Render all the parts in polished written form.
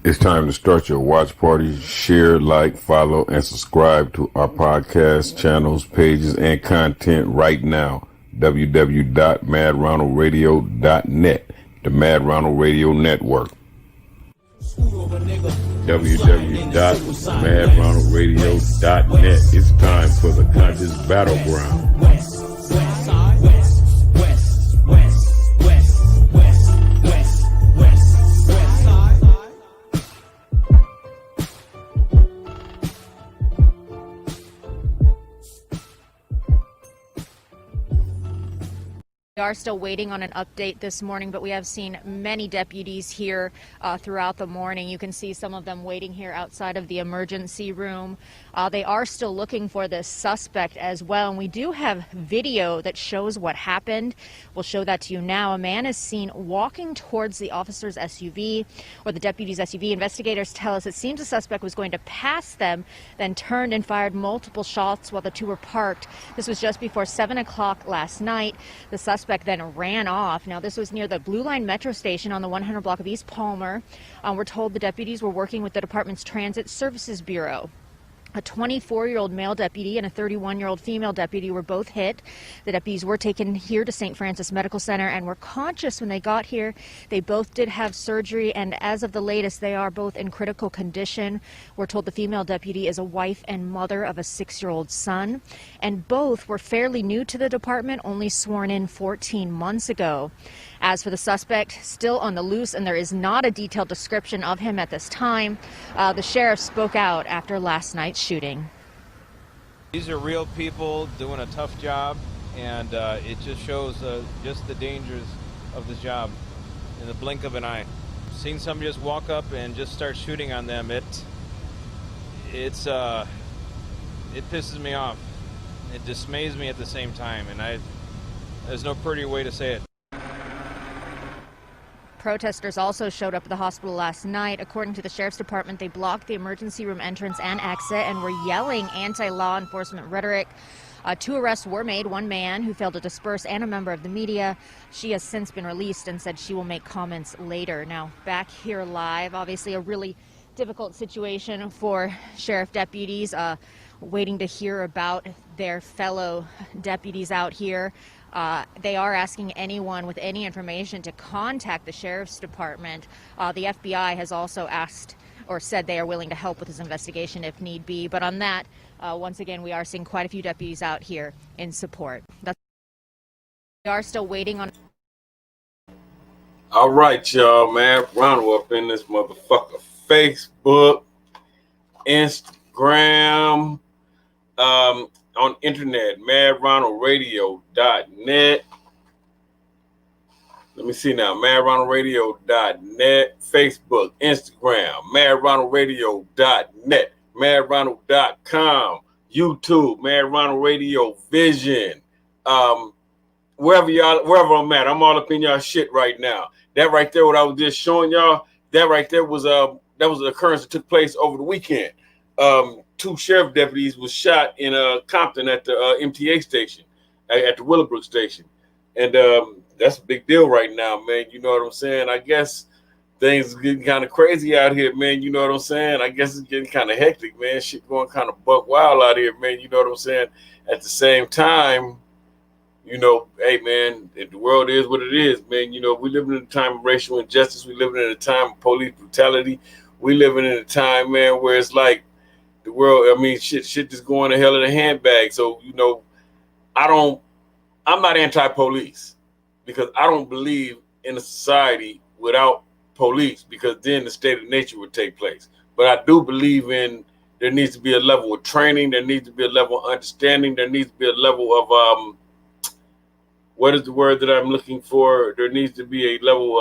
It's time to start your watch party. Share, like, follow, and subscribe to our podcast channels, pages, and content right now. www.madronaldradio.net, the Mad Ronald Radio Network. www.madronaldradio.net. It's time for the conscious battleground. We are still waiting on an update this morning, but we have seen many deputies here throughout the morning. You can see some of them waiting here outside of the emergency room. They are still looking for this suspect as well, and we do have video that shows what happened. We'll show that to you now. A man is seen walking towards the officer's SUV, or the deputy's SUV. Investigators tell us it seems the suspect was going to pass them, then turned and fired multiple shots while the two were parked. This was just before 7 o'clock last night. The suspect then ran off. Now, this was near the Blue Line metro station on the 100 block of East Palmer. We're told the deputies were working with the department's Transit Services Bureau. A 24-year-old male deputy and a 31-year-old female deputy were both hit. The deputies were taken here to St. Francis Medical Center and were conscious when they got here. They both did have surgery, and as of the latest, they are both in critical condition. We're told the female deputy is a wife and mother of a 6-year-old son, and both were fairly new to the department, only sworn in 14 months ago. As for the suspect, still on the loose, and there is not a detailed description of him at this time. The sheriff spoke out after last night's shooting. These are real people doing a tough job, and it just shows just the dangers of this job in the blink of an eye. Seen somebody just walk up and just start shooting on them. It pisses me off. It dismays me at the same time, and there's no pretty way to say it. Protesters also showed up at the hospital last night. According to the sheriff's department, they blocked the emergency room entrance and exit and were yelling anti-law enforcement rhetoric. 2 arrests were made, one man who failed to disperse and a member of the media. She has since been released and said she will make comments later. Now, back here live, obviously a really difficult situation for sheriff deputies, waiting to hear about their fellow deputies out here. They are asking anyone with any information to contact the sheriff's department. The FBI has also asked or said they are willing to help with this investigation if need be. But on that, once again, we are seeing quite a few deputies out here in support. We are still waiting on. All right, y'all, man. Ronald up in this motherfucker. Facebook, Instagram, on internet, madronaldradio.net. Let me see now, madronaldradio.net, Facebook, Instagram, madronaldradio.net, madronald.com, YouTube, Mad Ronald Radio Vision. Wherever I'm at, I'm all up in y'all shit right now. That right there, what I was just showing y'all, that right there was an occurrence that took place over the weekend. 2 sheriff deputies was shot in Compton at the MTA station, at the Willowbrook station. And that's a big deal right now, man. You know what I'm saying? I guess things are getting kind of crazy out here, man. You know what I'm saying? I guess it's getting kind of hectic, man. Shit going kind of buck wild out here, man. You know what I'm saying? At the same time, you know, hey, man, the world is what it is, man. You know, we living in a time of racial injustice. We living in a time of police brutality. We living in a time, man, where it's like, the world, I mean, shit just going to hell in a handbag. So, you know, I'm not anti-police because I don't believe in a society without police, because then the state of nature would take place. But I do believe in there needs to be a level of training. There needs to be a level of understanding. There needs to be a level of, what is the word that I'm looking for? There needs to be a level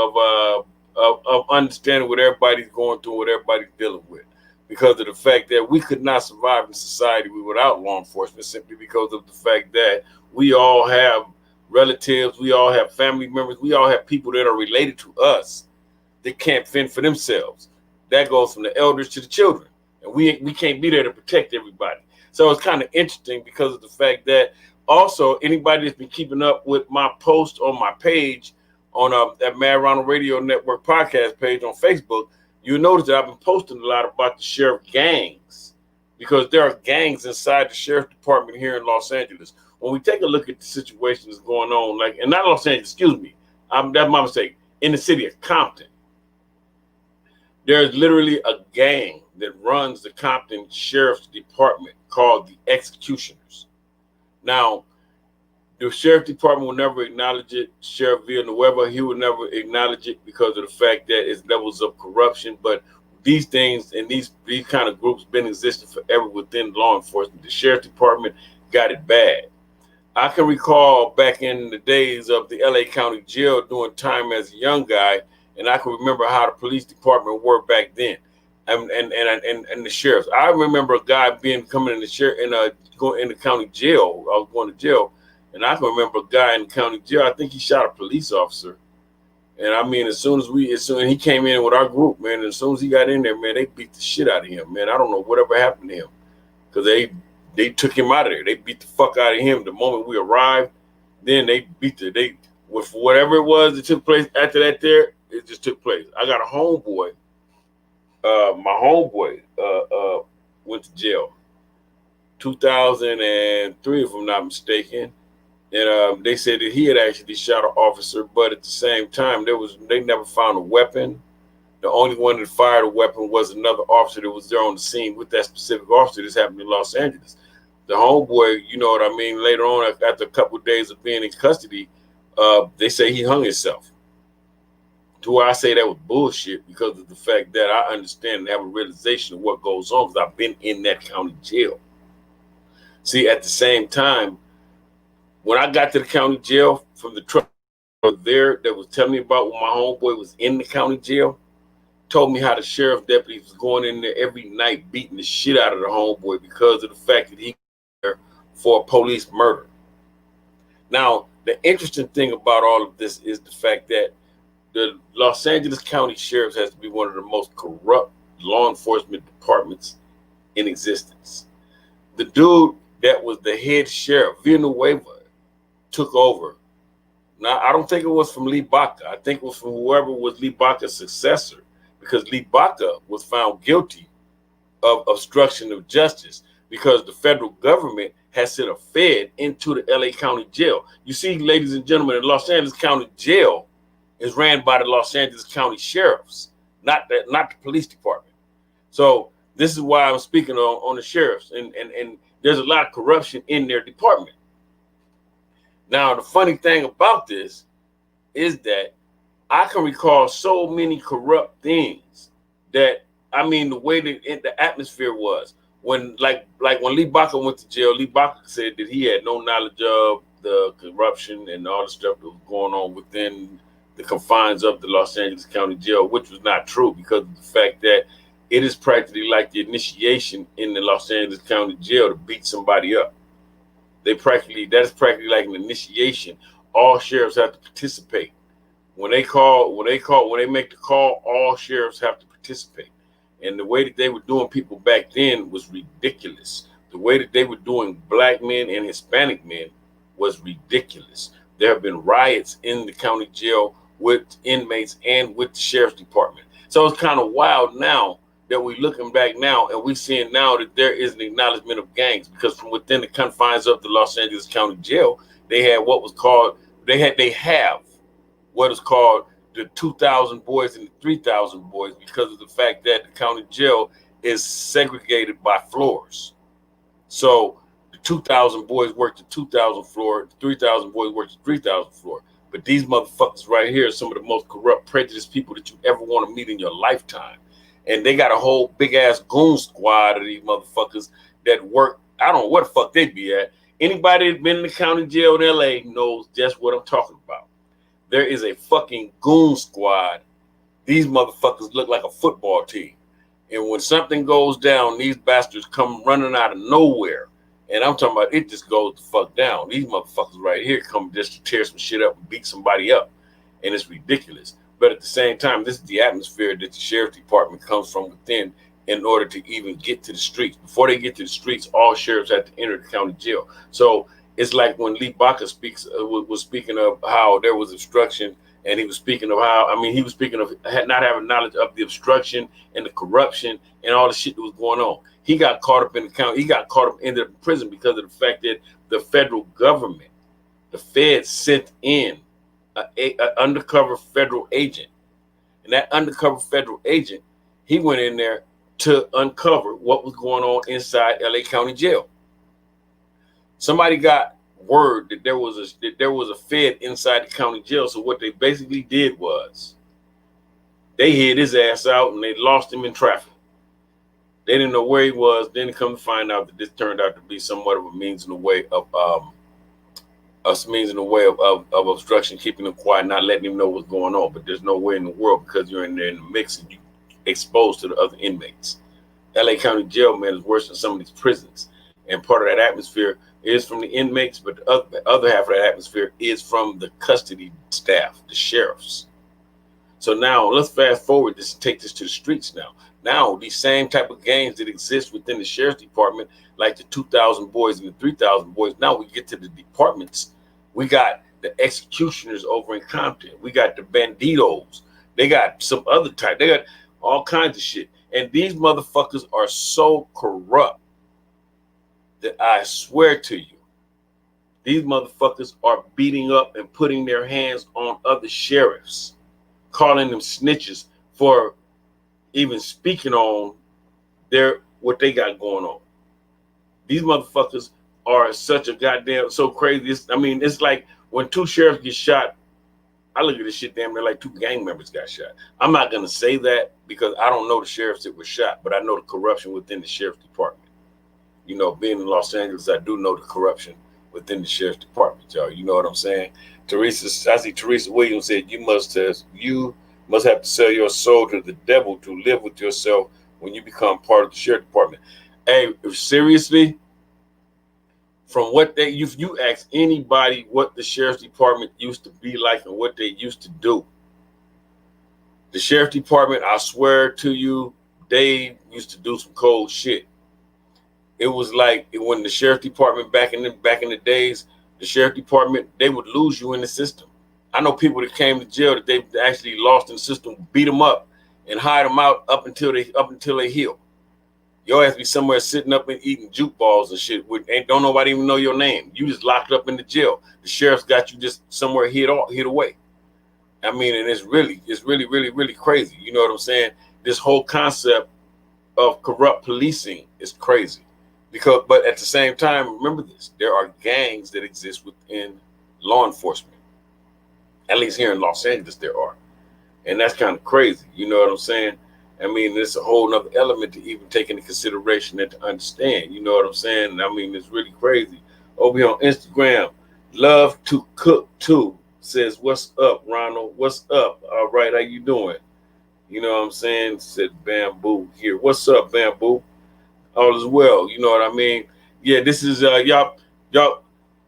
of understanding what everybody's going through, what everybody's dealing with. Because of the fact that we could not survive in society without law enforcement, simply because of the fact that we all have relatives, we all have family members, we all have people that are related to us that can't fend for themselves. That goes from the elders to the children. And we can't be there to protect everybody. So it's kind of interesting because of the fact that also anybody that's been keeping up with my post on my page on that Mad Ronald Radio Network podcast page on Facebook, You notice that I've been posting a lot about the sheriff gangs because there are gangs inside the sheriff department here in Los Angeles. When we take a look at the situation that's going on, like, and not Los Angeles, excuse me, that's my mistake, in the city of Compton, there's literally a gang that runs the Compton Sheriff's Department called the Executioners. Now, the Sheriff Department will never acknowledge it. Sheriff Villanueva, he will never acknowledge it because of the fact that it's levels of corruption. But these things and these kind of groups been existing forever within law enforcement. The Sheriff Department got it bad. I can recall back in the days of the LA County Jail doing time as a young guy, and I can remember how the police department worked back then, and the sheriffs. I remember a guy coming in the sheriff going in the county jail. I was going to jail, and I can remember a guy in the county jail. I think he shot a police officer, and I mean, as soon as he came in with our group, man, as soon as he got in there, man, they beat the shit out of him, man. I don't know whatever happened to him, because they took him out of there. They beat the fuck out of him the moment we arrived. Then they with whatever it was that took place after that there, it just took place. I got a homeboy. My homeboy went to jail 2003, if I'm not mistaken. And they said that he had actually shot an officer, but at the same time, they never found a weapon. The only one that fired a weapon was another officer that was there on the scene with that specific officer. This happened in Los Angeles. The homeboy, you know what I mean, later on, after a couple of days of being in custody, they say he hung himself. To where I say that was bullshit because of the fact that I understand and have a realization of what goes on because I've been in that county jail. See, at the same time, when I got to the county jail from the truck there that was telling me about when my homeboy was in the county jail, told me how the sheriff deputy was going in there every night beating the shit out of the homeboy because of the fact that he was there for a police murder. Now, the interesting thing about all of this is the fact that the Los Angeles County Sheriff's has to be one of the most corrupt law enforcement departments in existence. The dude that was the head sheriff, Villanueva, took over. Now, I don't think it was from Lee Baca. I think it was from whoever was Lee Baca's successor, because Lee Baca was found guilty of obstruction of justice because the federal government has sent a Fed into the LA County Jail. You see, ladies and gentlemen, the Los Angeles County Jail is ran by the Los Angeles County Sheriffs, not the police department. So this is why I'm speaking on the sheriffs, and there's a lot of corruption in their department. Now, the funny thing about this is that I can recall so many corrupt things that, I mean, the way that the atmosphere was when, like when Lee Baca went to jail, Lee Baca said that he had no knowledge of the corruption and all the stuff that was going on within the confines of the Los Angeles County Jail, which was not true because of the fact that it is practically like the initiation in the Los Angeles County Jail to beat somebody up. That is practically like an initiation. All sheriffs have to participate. When they make the call, all sheriffs have to participate. And the way that they were doing people back then was ridiculous. The way that they were doing black men and Hispanic men was ridiculous. There have been riots in the county jail with inmates and with the sheriff's department. So it's kind of wild now that we're looking back now and we're seeing now that there is an acknowledgement of gangs, because from within the confines of the Los Angeles County Jail, they have what is called the 2,000 boys and the 3,000 boys because of the fact that the county jail is segregated by floors. So the 2,000 boys work the 2,000 floor, the 3,000 boys work the 3,000 floor. But these motherfuckers right here are some of the most corrupt, prejudiced people that you ever want to meet in your lifetime. And they got a whole big ass goon squad of these motherfuckers that work. I don't know what the fuck they be at. Anybody that's been in the county jail in LA knows just what I'm talking about. There is a fucking goon squad. These motherfuckers look like a football team. And when something goes down, these bastards come running out of nowhere. And I'm talking about it just goes the fuck down. These motherfuckers right here come just to tear some shit up and beat somebody up. And it's ridiculous. But at the same time, this is the atmosphere that the sheriff's department comes from within in order to even get to the streets. Before they get to the streets, all sheriffs have to enter the county jail. So it's like when Lee Baca was speaking of how there was obstruction And he was speaking of how, I mean, he was speaking of not having knowledge of the obstruction and the corruption and all the shit that was going on. He got caught up in the county. He got caught up, ended up in prison because of the fact that the federal government, the Fed, sent in an undercover federal agent. And that undercover federal agent, he went in there to uncover what was going on inside LA County Jail. Somebody got word that there was a Fed inside the county jail. So what they basically did was they hid his ass out and they lost him in traffic. They didn't know where he was. Then come to find out that this turned out to be somewhat of a means in the way of obstruction, keeping him quiet, not letting him know what's going on. But there's no way in the world, because you're in there in the mix and you exposed to the other inmates. LA County Jail, man, is worse than some of these prisons. And part of that atmosphere is from the inmates, but the other half of that atmosphere is from the custody staff, the sheriffs. So now let's fast forward this, take this to the streets now. Now these same type of gangs that exist within the sheriff's department, like the 2,000 boys and the 3,000 boys, now we get to the departments. We got the executioners over in Compton. We got the banditos. They got some other type. They got all kinds of shit. And these motherfuckers are so corrupt that I swear to you, these motherfuckers are beating up and putting their hands on other sheriffs, calling them snitches for even speaking on what they got going on. These motherfuckers are such a goddamn so crazy. It's like when two sheriffs get shot, I look at this shit damn near like two gang members got shot. I'm not gonna say that because I don't know the sheriffs that were shot, but I know the corruption within the sheriff's department. You know, being in Los Angeles, I do know the corruption within the sheriff's department, y'all. You know what I'm saying? I see Teresa Williams said, you must have to sell your soul to the devil to live with yourself when you become part of the sheriff's department. Hey, seriously, from what if you ask anybody what the sheriff's department used to be like and what they used to do, the sheriff's department, I swear to you, they used to do some cold shit. It was like when the sheriff department back in the days, the sheriff department, they would lose you in the system. I know people that came to jail that they actually lost in the system, beat them up and hide them out up until they heal. Your ass be somewhere sitting up and eating juke balls and shit. Don't nobody even know your name. You just locked up in the jail. The sheriff's got you just somewhere hid away. I mean, and it's really, really crazy. You know what I'm saying? This whole concept of corrupt policing is crazy. But at the same time, remember this, there are gangs that exist within law enforcement. At least here in Los Angeles, there are. And that's kind of crazy. You know what I'm saying? I mean, there's a whole nother element to even take into consideration and to understand. You know what I'm saying? I mean, it's really crazy. Over here on Instagram, Love to Cook Too says, what's up, Ronald? What's up? All right, how you doing? You know what I'm saying? Said Bamboo here. What's up, Bamboo? All is well. You know what I mean? Yeah, this is y'all.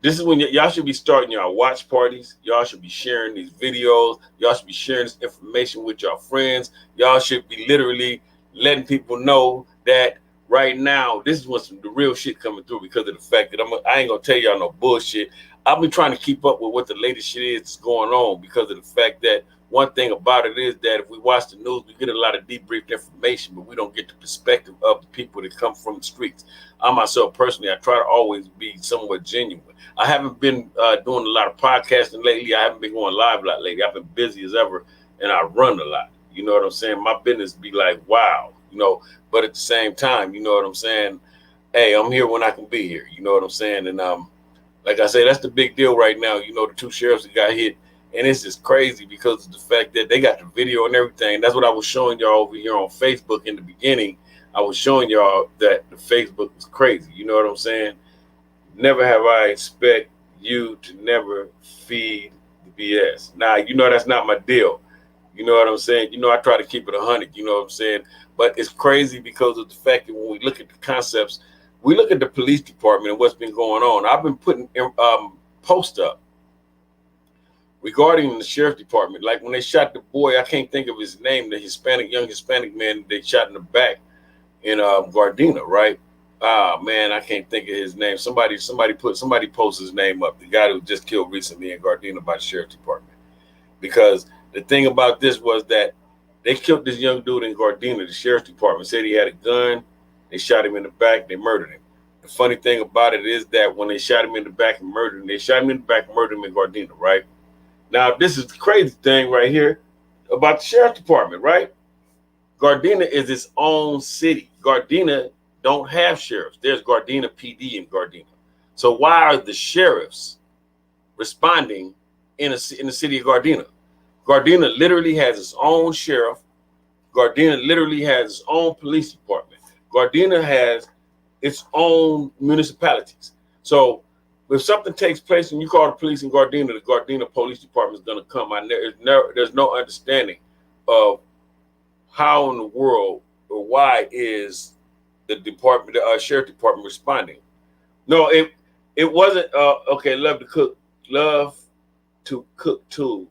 This is when y'all should be starting y'all watch parties. Y'all should be sharing these videos. Y'all should be sharing this information with your friends. Y'all should be literally letting people know that right now, this is what's the real shit coming through, because of the fact that I ain't gonna tell y'all no bullshit. I've been trying to keep up with what the latest shit is that's going on, because of the fact that one thing about it is that if we watch the news, we get a lot of debriefed information, but we don't get the perspective of the people that come from the streets. I myself personally, I try to always be somewhat genuine. I haven't been doing a lot of podcasting lately. I haven't been going live a lot lately. I've been busy as ever, and I run a lot. You know what I'm saying? My business be like, wow, you know, but at the same time, you know what I'm saying? Hey, I'm here when I can be here. You know what I'm saying? And like I say, that's the big deal right now. You know, the two sheriffs that got hit. And it's just crazy because of the fact that they got the video and everything. That's what I was showing y'all over here on Facebook in the beginning. I was showing y'all that the Facebook was crazy. You know what I'm saying? Never have I expect you to never feed the BS. Now, you know that's not my deal. You know what I'm saying? You know I try to keep it 100. You know what I'm saying? But it's crazy because of the fact that when we look at the concepts, we look at the police department and what's been going on. I've been putting posts up regarding the sheriff's department. Like when they shot the boy, I can't think of his name, the young Hispanic man they shot in the back in Gardena, right? Man, I can't think of his name. Somebody posted his name up. The guy who just killed recently in Gardena by the sheriff's department. because the thing about this was that they killed this young dude in Gardena. The sheriff's department said he had a gun. They shot him in the back. They murdered him. The funny thing about it is that when they shot him in the back and murdered him, they shot him in the back and murdered him in Gardena, right? Now, this is the crazy thing right here about the sheriff's department, right? Gardena is its own city. Gardena don't have sheriffs. There's Gardena PD in Gardena. So why are the sheriffs responding in the city of Gardena? Gardena literally has its own sheriff. Gardena literally has its own police department. Gardena has its own municipalities. So if something takes place and you call the police in Gardena, the Gardena Police Department is going to come. There's no understanding of how in the world or why is the department, the sheriff department responding. No, it wasn't. Okay, love to cook too.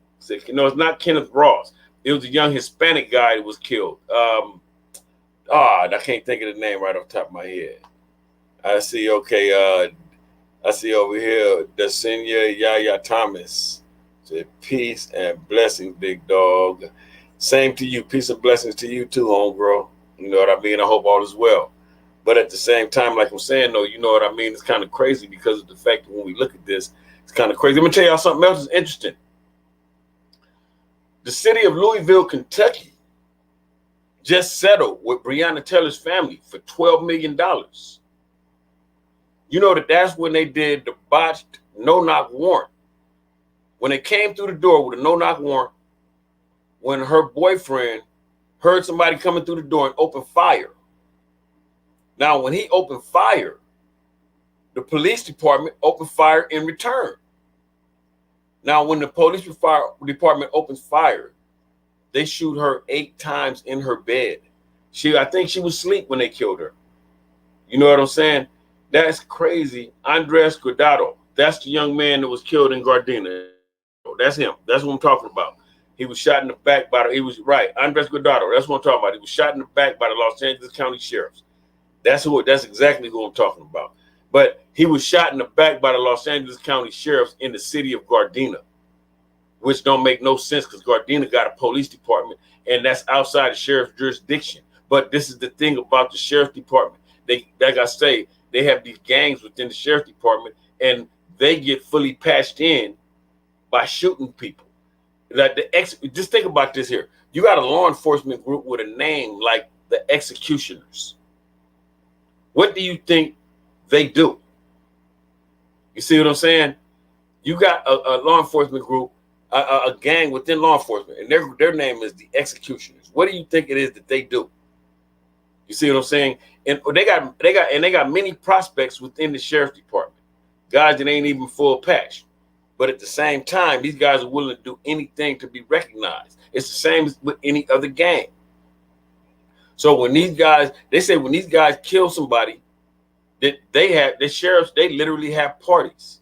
No, it's not Kenneth Ross. It was a young Hispanic guy that was killed. I can't think of the name right off the top of my head. I see. Okay, I see over here the senior Yaya Thomas. Said peace and blessings, big dog. Same to you. Peace and blessings to you too, homegirl. You know what I mean? I hope all is well. But at the same time, like I'm saying, though, you know what I mean? It's kind of crazy because of the fact that when we look at this, it's kind of crazy. I'm going to tell y'all something else that's interesting. The city of Louisville, Kentucky just settled with Brionna Taylors' family for $12 million. You know that's when they did the botched no-knock warrant. When they came through the door with a no-knock warrant, when her boyfriend heard somebody coming through the door and opened fire. Now, when he opened fire, the police department opened fire in return. Now, when the police department opens fire, they shoot her 8 times in her bed. I think she was asleep when they killed her. You know what I'm saying? That's crazy. Andres Guardado. That's the young man that was killed in Gardena. That's him. That's what I'm talking about. He was shot in the back Andres Guardado. That's what I'm talking about. He was shot in the back by the Los Angeles County Sheriffs. That's exactly who I'm talking about. But he was shot in the back by the Los Angeles County Sheriffs in the city of Gardena, which don't make no sense because Gardena got a police department and that's outside the sheriff's jurisdiction. But this is the thing about the sheriff's department. Like I say, they have these gangs within the sheriff's department and they get fully patched in by shooting people. Just think about this here. You got a law enforcement group with a name like the Executioners. What do you think they do? You see what I'm saying? You got a law enforcement group, a gang within law enforcement, and their name is the Executioners. What do you think it is that they do? You see what I'm saying? And they got many prospects within the sheriff's department, guys that ain't even full patch. But at the same time, these guys are willing to do anything to be recognized. It's the same as with any other gang. So when these guys kill somebody, that the sheriffs, they literally have parties.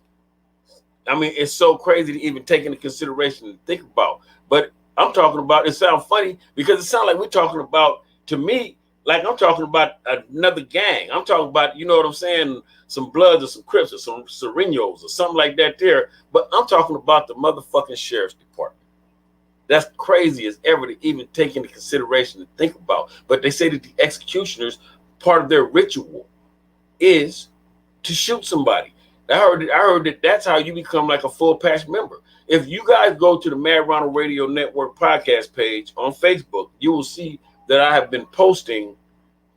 I mean, it's so crazy to even take into consideration and think about. But I'm talking about, it sounds funny because it sounds like we're talking about, to me, like I'm talking about another gang. I'm talking about, you know what I'm saying, some Bloods or some Crips or some Serenos or something like that there. But I'm talking about the motherfucking sheriff's department. That's crazy as ever to even take into consideration and think about. But they say that the executioners, part of their ritual is to shoot somebody. I heard that that's how you become like a full patch member. If you guys go to the Mad Ronald Radio Network podcast page on Facebook, you will see that I have been posting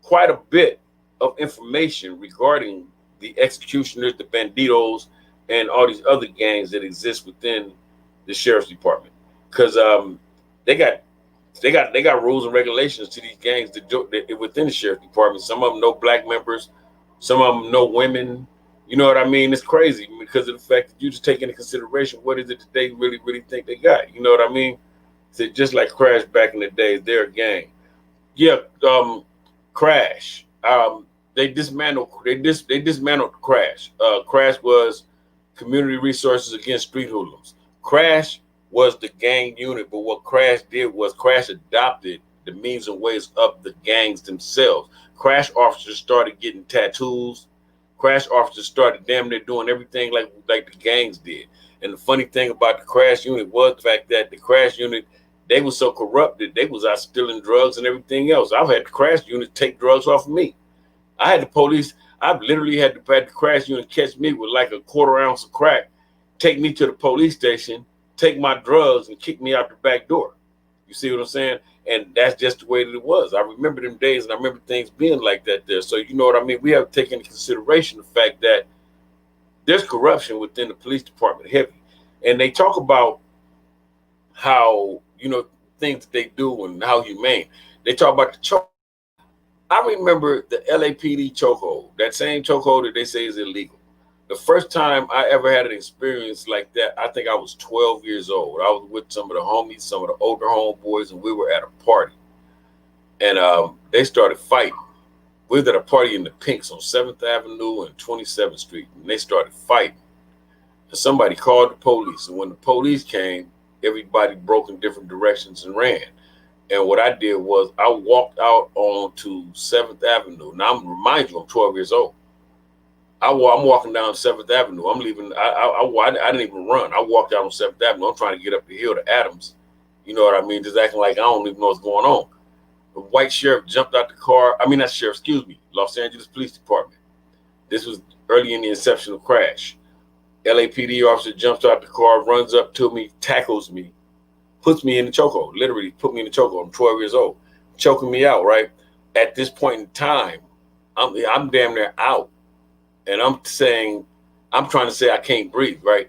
quite a bit of information regarding the executioners, the banditos, and all these other gangs that exist within the sheriff's department. Because they got rules and regulations to these gangs that within the sheriff's department. Some of them no black members, some of them no women. You know what I mean? It's crazy because of the fact that you just take into consideration what is it that they really, really think they got. You know what I mean? So just like Crash back in the days, they're a gang. Yeah, Crash. They dismantled Crash. Crash was community resources against street hoodlums. Crash was the gang unit, but what Crash did was Crash adopted the means and ways of the gangs themselves. Crash officers started getting tattoos. Crash officers started damn near doing everything like the gangs did. And the funny thing about the crash unit was the fact that the crash unit, they were so corrupted, they was out stealing drugs and everything else. I've had the crash unit take drugs off of me. I had the police, I've literally had the crash unit catch me with like a quarter ounce of crack, take me to the police station, take my drugs, and kick me out the back door. You see what I'm saying? And that's just the way that it was. I remember them days, and I remember things being like that there. So you know what I mean? We have to take into consideration the fact that there's corruption within the police department, heavy. And they talk about how, you know, things that they do and how humane. They talk about the choke. I remember the LAPD chokehold, that same chokehold that they say is illegal. The first time I ever had an experience like that, I think I was 12 years old. I was with some of the homies, some of the older homeboys, and we were at a party. And they started fighting. We were at a party in the Pinks on 7th Avenue and 27th Street, and they started fighting. And somebody called the police, and when the police came, everybody broke in different directions and ran. And what I did was I walked out onto 7th Avenue. Now, remind you, I'm 12 years old. I'm walking down 7th Avenue. I'm leaving. I didn't even run. I walked out on 7th Avenue. I'm trying to get up the hill to Adams. You know what I mean? Just acting like I don't even know what's going on. The white sheriff jumped out the car. I mean, not sheriff, excuse me. Los Angeles Police Department. This was early in the inception of the crash. LAPD officer jumps out the car, runs up to me, tackles me, puts me in the chokehold. Literally put me in the chokehold. I'm 12 years old. Choking me out, right? At this point in time, I'm damn near out. And I'm trying to say I can't breathe, right?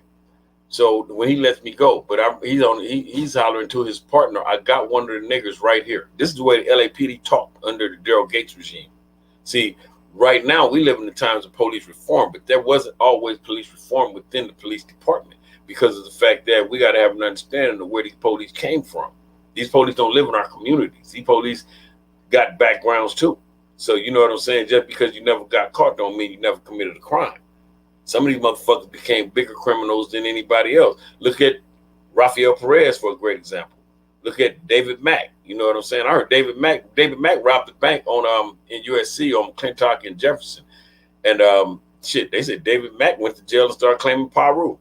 So when he lets me go, but he's hollering to his partner, I got one of the niggers right here. This is the way the LAPD talked under the Daryl Gates regime. See, right now we live in the times of police reform, but there wasn't always police reform within the police department because of the fact that we got to have an understanding of where these police came from. These police don't live in our communities. These police got backgrounds too. So you know what I'm saying? Just because you never got caught don't mean you never committed a crime. Some of these motherfuckers became bigger criminals than anybody else. Look at Rafael Perez for a great example. Look at David Mack. You know what I'm saying? I heard David Mack robbed the bank on in USC on McClintock and Jefferson. And they said David Mack went to jail and started claiming Paru.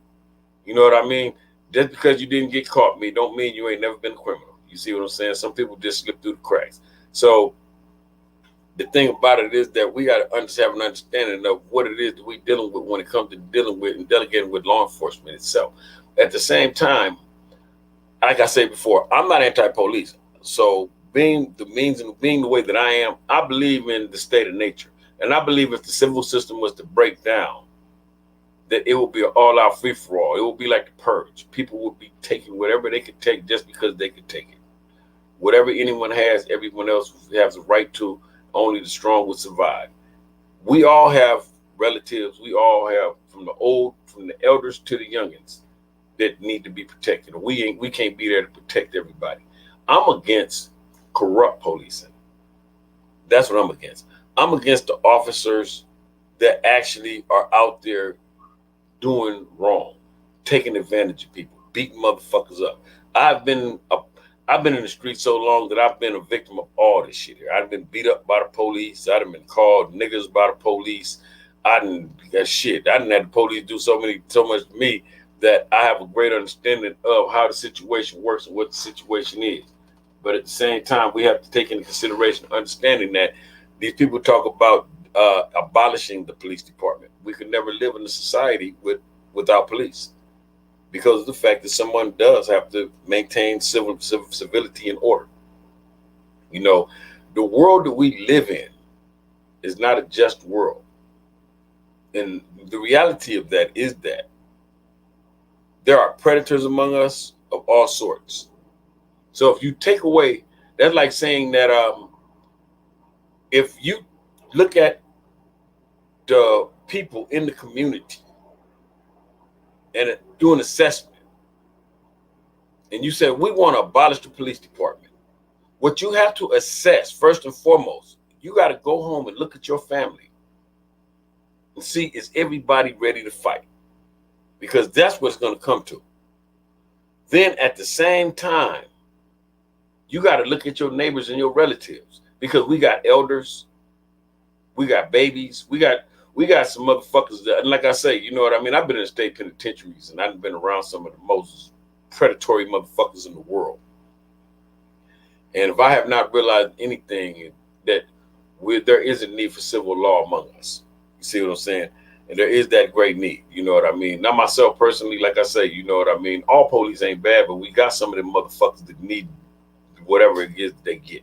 You know what I mean? Just because you didn't get caught don't mean you ain't never been a criminal. You see what I'm saying? Some people just slip through the cracks. So the thing about it is that we got to have an understanding of what it is that we're dealing with when it comes to dealing with and delegating with law enforcement itself. At the same time, like I said before, I'm not anti-police. So being the means and being the way that I am, I believe in the state of nature. And I believe if the civil system was to break down, that it will be an all-out free-for-all. It will be like the purge. People will be taking whatever they could take just because they could take it. Whatever anyone has, everyone else has a right to. Only the strong will survive. We all have relatives. We all have from the elders to the youngins that need to be protected. We can't be there to protect everybody. I'm against corrupt policing. That's what I'm against. I'm against the officers that actually are out there doing wrong, taking advantage of people, beating motherfuckers up. I've been in the street so long that I've been a victim of all this shit here. I've been beat up by the police. I've been called niggas by the police. I didn't had the police do so much to me that I have a great understanding of how the situation works and what the situation is. But at the same time, we have to take into consideration understanding that these people talk about abolishing the police department. We could never live in a society without police, because of the fact that someone does have to maintain civility and order. You know, the world that we live in is not a just world. And the reality of that is that there are predators among us of all sorts. So if you take away, that's like saying that if you look at the people in the community and do an assessment, and you said we want to abolish the police department, what you have to assess first and foremost, you got to go home and look at your family and see, is everybody ready to fight? Because that's what it's going to come to. Then at the same time, you got to look at your neighbors and your relatives, because we got elders, we got babies, we got We got some motherfuckers that, and like I say, you know what I mean? I've been in state penitentiaries and I've been around some of the most predatory motherfuckers in the world. And if I have not realized anything, that there is a need for civil law among us. You see what I'm saying? And there is that great need. You know what I mean? Not myself personally, like I say, you know what I mean? All police ain't bad, but we got some of them motherfuckers that need whatever it is they get.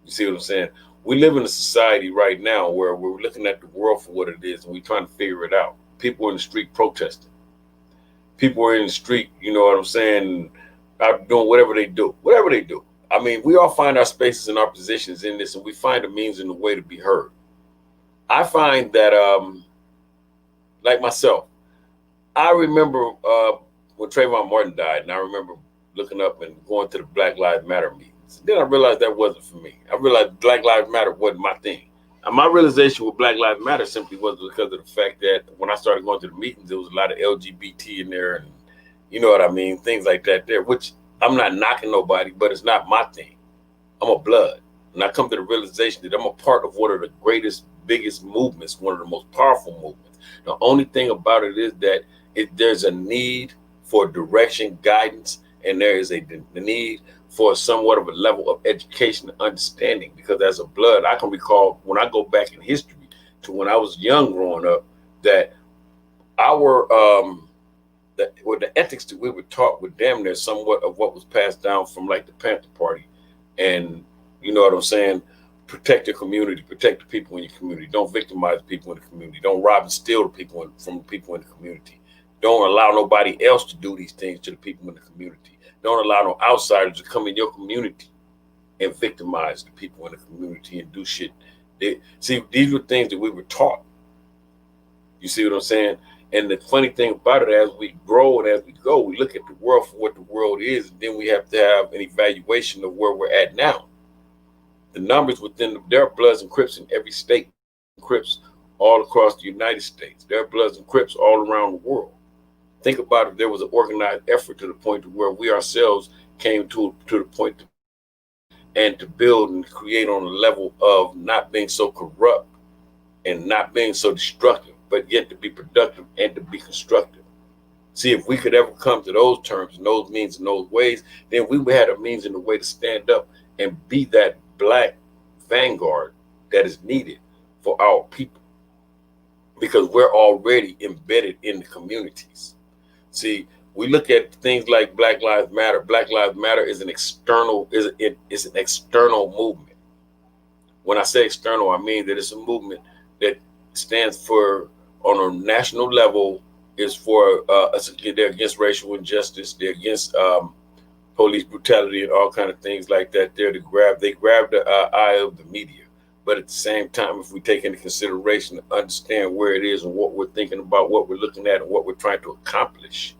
You see what I'm saying? We live in a society right now where we're looking at the world for what it is and we're trying to figure it out. People are in the street protesting. People are in the street, you know what I'm saying, out doing whatever they do. Whatever they do. I mean, we all find our spaces and our positions in this, and we find a means and a way to be heard. I find that, like myself, I remember when Trayvon Martin died, and I remember looking up and going to the Black Lives Matter meetings. Then I realized that wasn't for me. I realized Black Lives Matter wasn't my thing. And my realization with Black Lives Matter simply was because of the fact that when I started going to the meetings, there was a lot of LGBT in there, and you know what I mean, things like that there, which I'm not knocking nobody, but it's not my thing. I'm a blood. And I come to the realization that I'm a part of one of the greatest, biggest movements, one of the most powerful movements. The only thing about it is that there's a need for direction, guidance, and there is the need for somewhat of a level of education and understanding. Because as a blood, I can recall when I go back in history to when I was young growing up, that our the ethics that we were taught were damn near somewhat of what was passed down from like the Panther Party. And you know what I'm saying? Protect your community, protect the people in your community. Don't victimize people in the community. Don't rob and steal the people from the people in the community. Don't allow nobody else to do these things to the people in the community. Don't allow no outsiders to come in your community and victimize the people in the community and do shit. See, these were things that we were taught. You see what I'm saying? And the funny thing about it, as we grow and as we go, we look at the world for what the world is, and then we have to have an evaluation of where we're at now. The numbers within there are Bloods and Crips in every state, Crips all across the United States. There are Bloods and Crips all around the world. Think about if there was an organized effort to the point to where we ourselves came to the point to build and create on a level of not being so corrupt and not being so destructive, but yet to be productive and to be constructive. See, if we could ever come to those terms and those means and those ways, then we would have a means and a way to stand up and be that Black vanguard that is needed for our people, because we're already embedded in the communities. See, we look at things like Black Lives Matter. Black Lives Matter is an external, it's an external movement. When I say external, I mean that it's a movement that stands for, on a national level, is for they're against racial injustice, they're against police brutality and all kind of things like that. They grab the eye of the media. But at the same time, if we take into consideration to understand where it is and what we're thinking about, what we're looking at and what we're trying to accomplish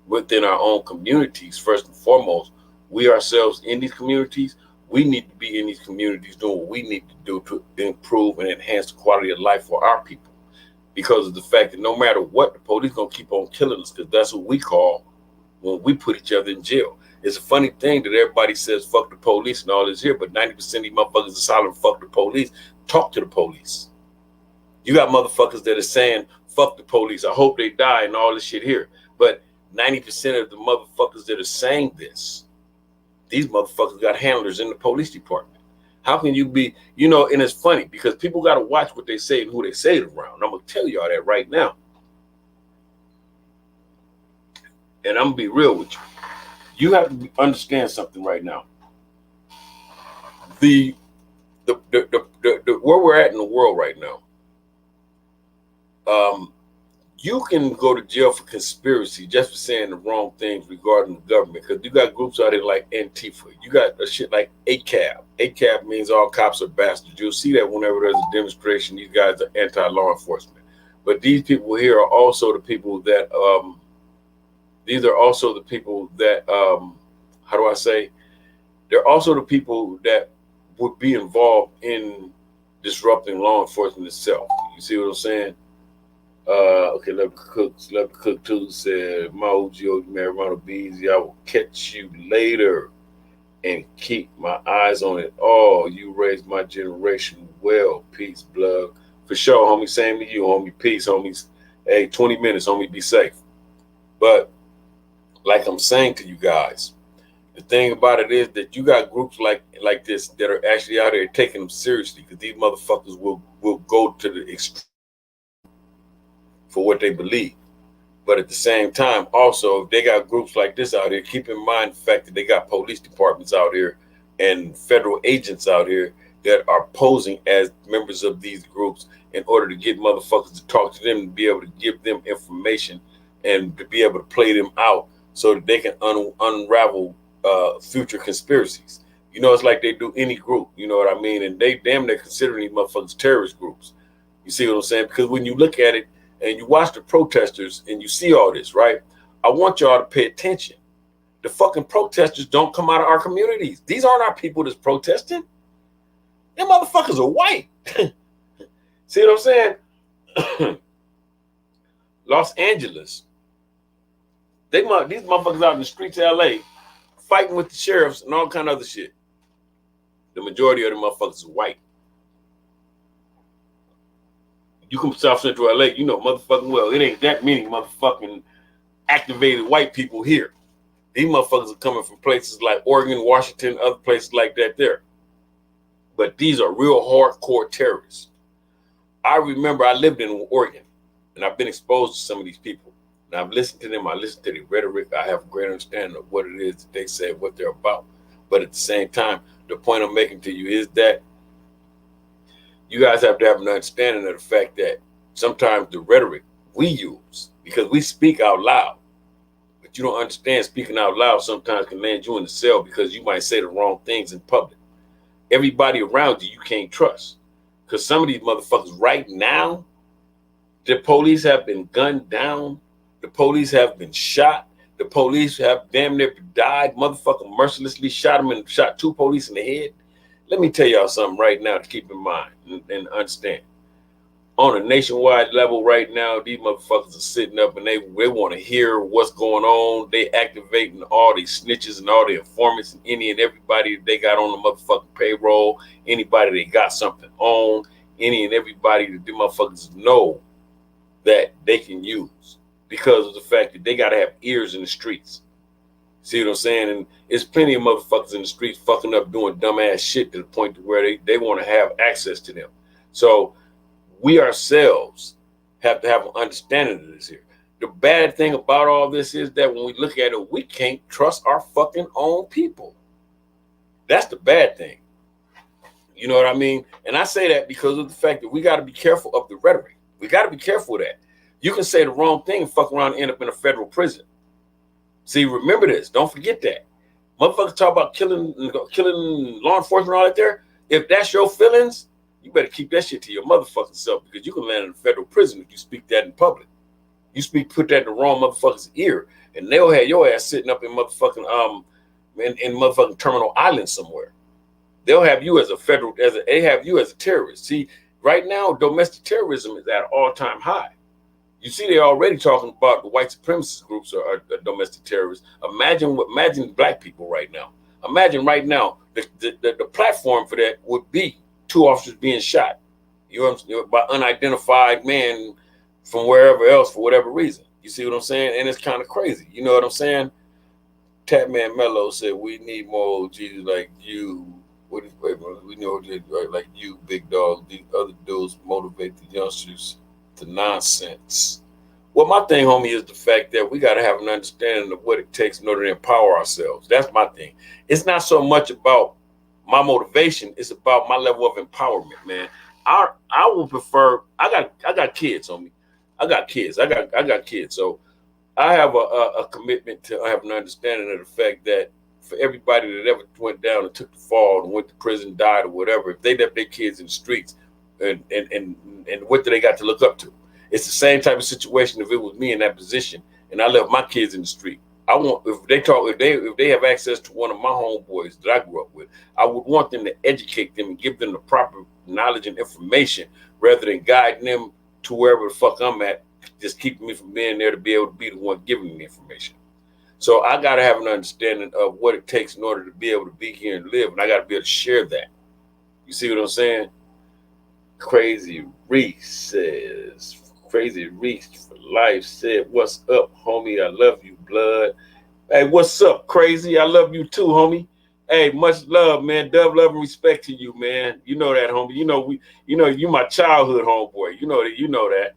within our own communities, first and foremost, we ourselves in these communities, we need to be in these communities doing what we need to do to improve and enhance the quality of life for our people. Because of the fact that no matter what, the police gonna keep on killing us, because that's what we call when we put each other in jail. It's a funny thing that everybody says fuck the police and all this here, but 90% of these motherfuckers are silent, fuck the police. Talk to the police. You got motherfuckers that are saying fuck the police, I hope they die and all this shit here. But 90% of the motherfuckers that are saying this, these motherfuckers got handlers in the police department. How can you be, and it's funny because people got to watch what they say and who they say it around. I'm going to tell y'all that right now. And I'm going to be real with you. You have to understand something right now. The where we're at in the world right now, you can go to jail for conspiracy just for saying the wrong things regarding the government, because you got groups out there like Antifa. You got a shit like ACAB. ACAB means all cops are bastards. You'll see that whenever there's a demonstration, these guys are anti-law enforcement. But these people here are also the people that, how do I say? They're also the people that would be involved in disrupting law enforcement itself. You see what I'm saying? Okay, Love Cook too said, my OGO, man, Ronald Beasley, I will catch you later and keep my eyes on it all. You raised my generation well. Peace, blood. For sure, homie. Same to you, homie. Peace, homies. Hey, 20 minutes, homie. Be safe. But like I'm saying to you guys, the thing about it is that you got groups like this that are actually out here taking them seriously, because these motherfuckers will go to the extreme for what they believe. But at the same time, also, if they got groups like this out here, keep in mind the fact that they got police departments out here and federal agents out here that are posing as members of these groups in order to get motherfuckers to talk to them and be able to give them information and to be able to play them out so that they can unravel future conspiracies. You know, it's like they do any group, you know what I mean? And they damn near considering these motherfuckers terrorist groups. You see what I'm saying? Because when you look at it and you watch the protesters and you see all this, right? I want y'all to pay attention. The fucking protesters don't come out of our communities. These aren't our people that's protesting. Them motherfuckers are white. See what I'm saying? Los Angeles. These motherfuckers out in the streets of LA fighting with the sheriffs and all kind of other shit. The majority of the motherfuckers are white. You come to South Central LA, you know motherfucking well, it ain't that many motherfucking activated white people here. These motherfuckers are coming from places like Oregon, Washington, other places like that there. But these are real hardcore terrorists. I remember I lived in Oregon, and I've been exposed to some of these people. And I've listened to them. I listen to the rhetoric. I have a great understanding of what it is that they say, what they're about. But at the same time, the point I'm making to you is that you guys have to have an understanding of the fact that sometimes the rhetoric we use, because we speak out loud, but you don't understand speaking out loud sometimes can land you in the cell because you might say the wrong things in public. Everybody around you can't trust, because some of these motherfuckers right now, the police have been gunned down. The police have been shot. The police have damn near died. Motherfucker mercilessly shot them and shot 2 police in the head. Let me tell y'all something right now to keep in mind and understand. On a nationwide level right now, these motherfuckers are sitting up and they want to hear what's going on. They activating all these snitches and all the informants and any and everybody that they got on the motherfucking payroll, anybody they got something on, any and everybody that the motherfuckers know that they can use because of the fact that they got to have ears in the streets. See what I'm saying? And there's plenty of motherfuckers in the streets fucking up doing dumbass shit to the point to where they want to have access to them. So we ourselves have to have an understanding of this here. The bad thing about all this is that when we look at it, we can't trust our fucking own people. That's the bad thing. You know what I mean? And I say that because of the fact that we got to be careful of the rhetoric. We got to be careful of that. You can say the wrong thing and fuck around and end up in a federal prison. See, remember this. Don't forget that. Motherfuckers talk about killing law enforcement and all that there. If that's your feelings, you better keep that shit to your motherfucking self, because you can land in a federal prison if you speak that in public. Put that in the wrong motherfucker's ear, and they'll have your ass sitting up in motherfucking in motherfucking Terminal Island somewhere. They'll have you as a terrorist. See, right now domestic terrorism is at an all-time high. You see, they're already talking about the white supremacist groups are domestic terrorists. Imagine black people right now. Imagine right now the platform for that would be 2 officers being shot, you know, by unidentified men from wherever else for whatever reason. You see what I'm saying? And it's kind of crazy. You know what I'm saying? Tatman Mello said, "We need more OGs like you. We know like you, big dog. These other dudes motivate the youngsters to nonsense." Well, my thing, homie, is the fact that we got to have an understanding of what it takes in order to empower ourselves. That's my thing. It's not so much about my motivation. It's about my level of empowerment, man. I would prefer. I got kids, homie. I got kids. So I have a commitment to have an understanding of the fact that for everybody that ever went down and took the fall and went to prison, died or whatever, if they left their kids in the streets, and what do they got to look up to? It's the same type of situation if it was me in that position and I left my kids in the street. I want, if they have access to one of my homeboys that I grew up with, I would want them to educate them and give them the proper knowledge and information rather than guiding them to wherever the fuck I'm at, just keeping me from being there to be able to be the one giving them the information. So I got to have an understanding of what it takes in order to be able to be here and live, and I got to be able to share that. You see what I'm saying? Crazy Reese for life said, "What's up, homie? I love you, blood." Hey, what's up, Crazy? I love you too, homie. Hey, much love, man. Dove love and respect to you, man. You know that, homie. You my childhood homeboy. You know that. You know that.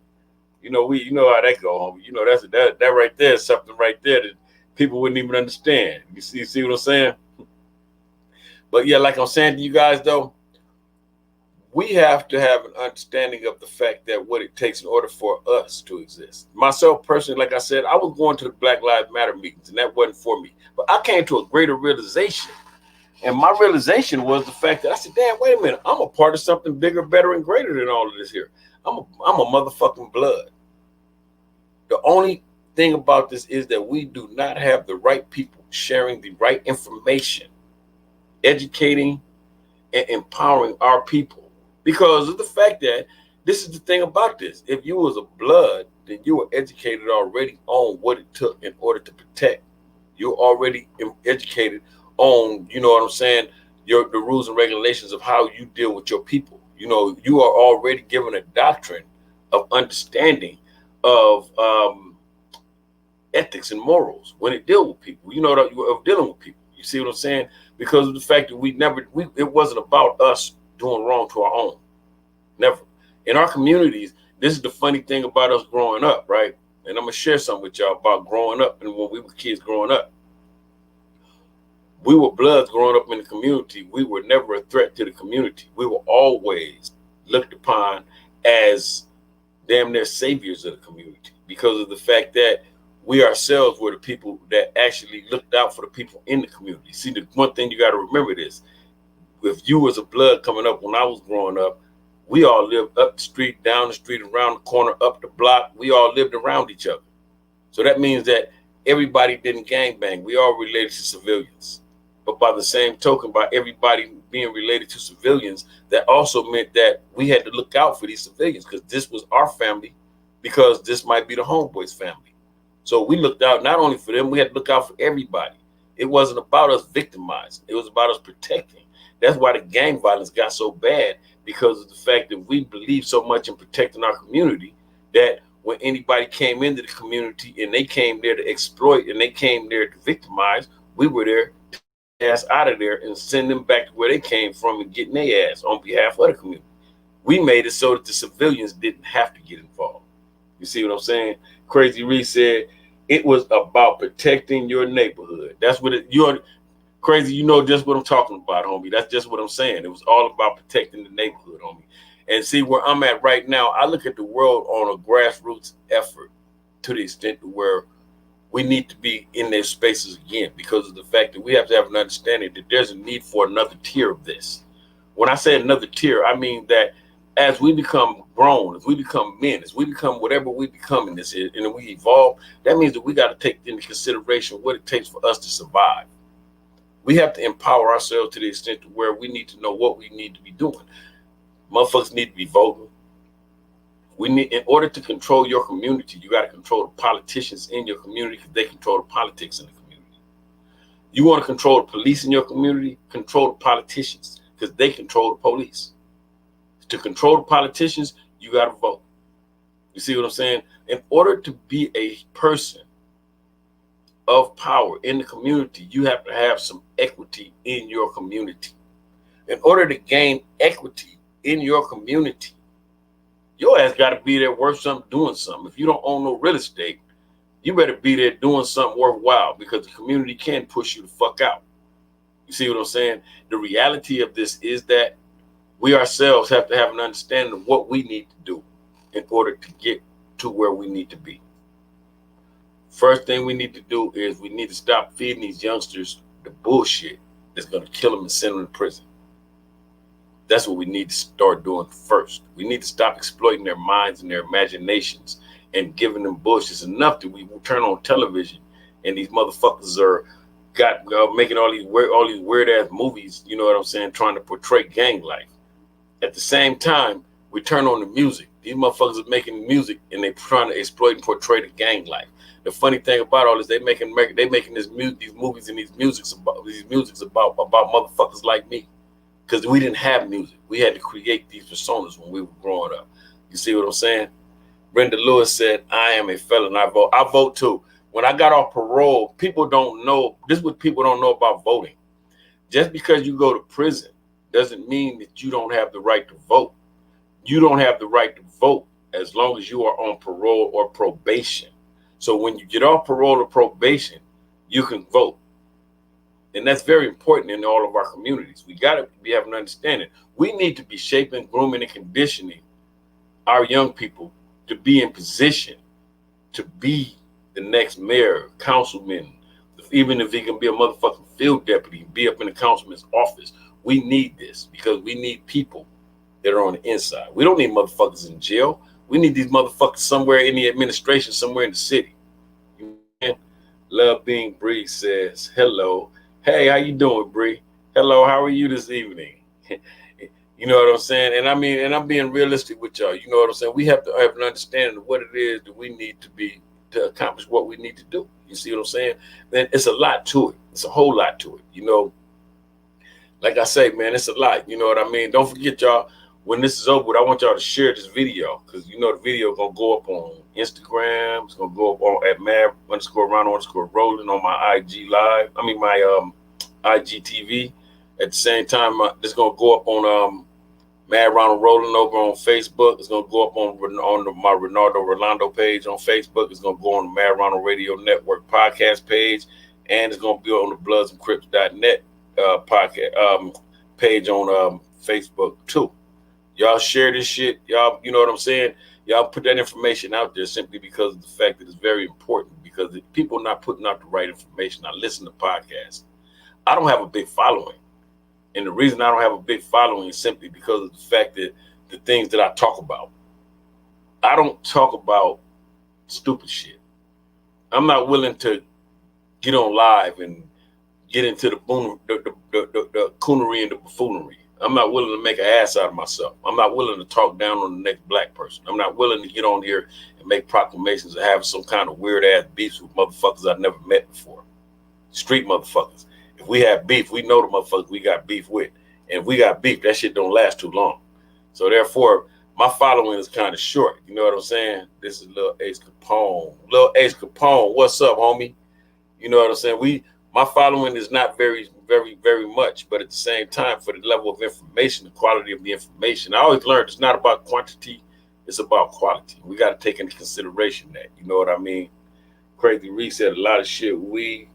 You know how that go, homie. You know that right there is something right there that people wouldn't even understand. You see what I'm saying? But yeah, like I'm saying to you guys though, we have to have an understanding of the fact that what it takes in order for us to exist. Myself personally, like I said, I was going to the Black Lives Matter meetings, and that wasn't for me. But I came to a greater realization. And my realization was the fact that I said, damn, wait a minute, I'm a part of something bigger, better, and greater than all of this here. I'm a motherfucking blood. The only thing about this is that we do not have the right people sharing the right information, educating and empowering our people. Because of the fact that this is the thing about this. If you was a blood, then you were educated already on what it took in order to protect. You're already educated on, you know what I'm saying, the rules and regulations of how you deal with your people. You know, you are already given a doctrine of understanding of ethics and morals when it deals with people. You know, of dealing with people. You see what I'm saying? Because of the fact that it wasn't about us doing wrong to our own. Never. In our communities, this is the funny thing about us growing up, right? And I'm going to share something with y'all about growing up and when we were kids growing up. We were bloods growing up in the community. We were never a threat to the community. We were always looked upon as damn near saviors of the community because of the fact that we ourselves were the people that actually looked out for the people in the community. See, the one thing you got to remember is, if you was a blood coming up when I was growing up, we all lived up the street, down the street, around the corner, up the block. We all lived around each other. So that means that everybody didn't gangbang. We all related to civilians. But by the same token, by everybody being related to civilians, that also meant that we had to look out for these civilians because this was our family, because this might be the homeboy's family. So we looked out not only for them, we had to look out for everybody. It wasn't about us victimizing. It was about us protecting. That's why the gang violence got so bad, because of the fact that we believe so much in protecting our community that when anybody came into the community and they came there to exploit and they came there to victimize, we were there to get ass out of there and send them back to where they came from and getting their ass on behalf of the community. We made it so that the civilians didn't have to get involved. You see what I'm saying? Crazy Reese said it was about protecting your neighborhood. That's what you're Crazy, you know just what I'm talking about, homie. That's just what I'm saying. It was all about protecting the neighborhood, homie. And see where I'm at right now, I look at the world on a grassroots effort to the extent to where we need to be in their spaces again, because of the fact that we have to have an understanding that there's a need for another tier of this. When I say another tier, I mean that as we become grown, as we become men, as we become whatever we become in this, and we evolve, that means that we got to take into consideration what it takes for us to survive. We have to empower ourselves to the extent to where we need to know what we need to be doing. Motherfuckers need to be voting. In order to control your community, you got to control the politicians in your community, because they control the politics in the community. You want to control the police in your community, control the politicians, because they control the police. To control the politicians, you got to vote. You see what I'm saying? In order to be a person of power in the community, you have to have some equity in your community. In order to gain equity in your community, your ass got to be there worth something, doing something. If you don't own no real estate, you better be there doing something worthwhile, because the community can push you the fuck out. You see what I'm saying? The reality of this is that we ourselves have to have an understanding of what we need to do in order to get to where we need to be. First thing we need to do is we need to stop feeding these youngsters the bullshit that's going to kill them and send them to prison. That's what we need to start doing first. We need to stop exploiting their minds and their imaginations and giving them bullshit. It's enough that we turn on television and these motherfuckers are making all these weird ass movies, you know what I'm saying, trying to portray gang life. At the same time, we turn on the music. These motherfuckers are making music and they're trying to exploit and portray the gang life. The funny thing about all this, they making these movies and these musics about motherfuckers like me. because we didn't have music. We had to create these personas when we were growing up. You see what I'm saying? Brenda Lewis said, I am a felon. I vote. I vote too. When I got off parole, people don't know. This is what people don't know about voting. Just because you go to prison doesn't mean that you don't have the right to vote. You don't have the right to vote as long as you are on parole or probation. So when you get off parole or probation, you can vote. And that's very important in all of our communities. We got to be having an understanding. We need to be shaping, grooming, and conditioning our young people to be in position to be the next mayor, councilman, even if he can be a motherfucking field deputy, be up in the councilman's office. We need this because we need people that are on the inside. We don't need motherfuckers in jail. We need these motherfuckers somewhere in the administration, somewhere in the city. Love Being Bree says, hello. Hey, how you doing, Bree? Hello, how are you this evening? You know what I'm saying? And I mean, and I'm being realistic with y'all. You know what I'm saying? We have to have an understanding of what it is that we need to be to accomplish what we need to do. You see what I'm saying? Then it's a lot to it. It's a whole lot to it. You know, like I say, man, it's a lot. You know what I mean? Don't forget, y'all, when this is over, I want y'all to share this video because you know the video gonna go up on Instagram. It's gonna go up on at Mad_Ronald_Rolling on my IG live. I mean my IGTV. At the same time, it's gonna go up on Mad Ronald Rolling over on Facebook. It's gonna go up on my Rolando page on Facebook. It's gonna go on the Mad Ronald Radio Network podcast page, and it's gonna be on the bloodsandcrips.net podcast page on Facebook too. Y'all share this shit. Y'all, you know what I'm saying? Y'all put that information out there simply because of the fact that it's very important. Because if people are not putting out the right information, I listen to podcasts. I don't have a big following. And the reason I don't have a big following is simply because of the fact that the things that I talk about, I don't talk about stupid shit. I'm not willing to get on live and get into the coonery and the buffoonery. I'm not willing to make an ass out of myself. I'm not willing to talk down on the next black person. I'm not willing to get on here and make proclamations and have some kind of weird ass beefs with motherfuckers I've never met before. Street motherfuckers. If we have beef, we know the motherfuckers we got beef with. And if we got beef, that shit don't last too long. So therefore, my following is kind of short. You know what I'm saying? This is Lil Ace Capone. Lil Ace Capone, what's up, homie? You know what I'm saying? My following is not very much, but at the same time, for the level of information, the quality of the information, I always learned it's not about quantity, it's about quality. We got to take into consideration that. You know what I mean? Crazy Reed said a lot of shit we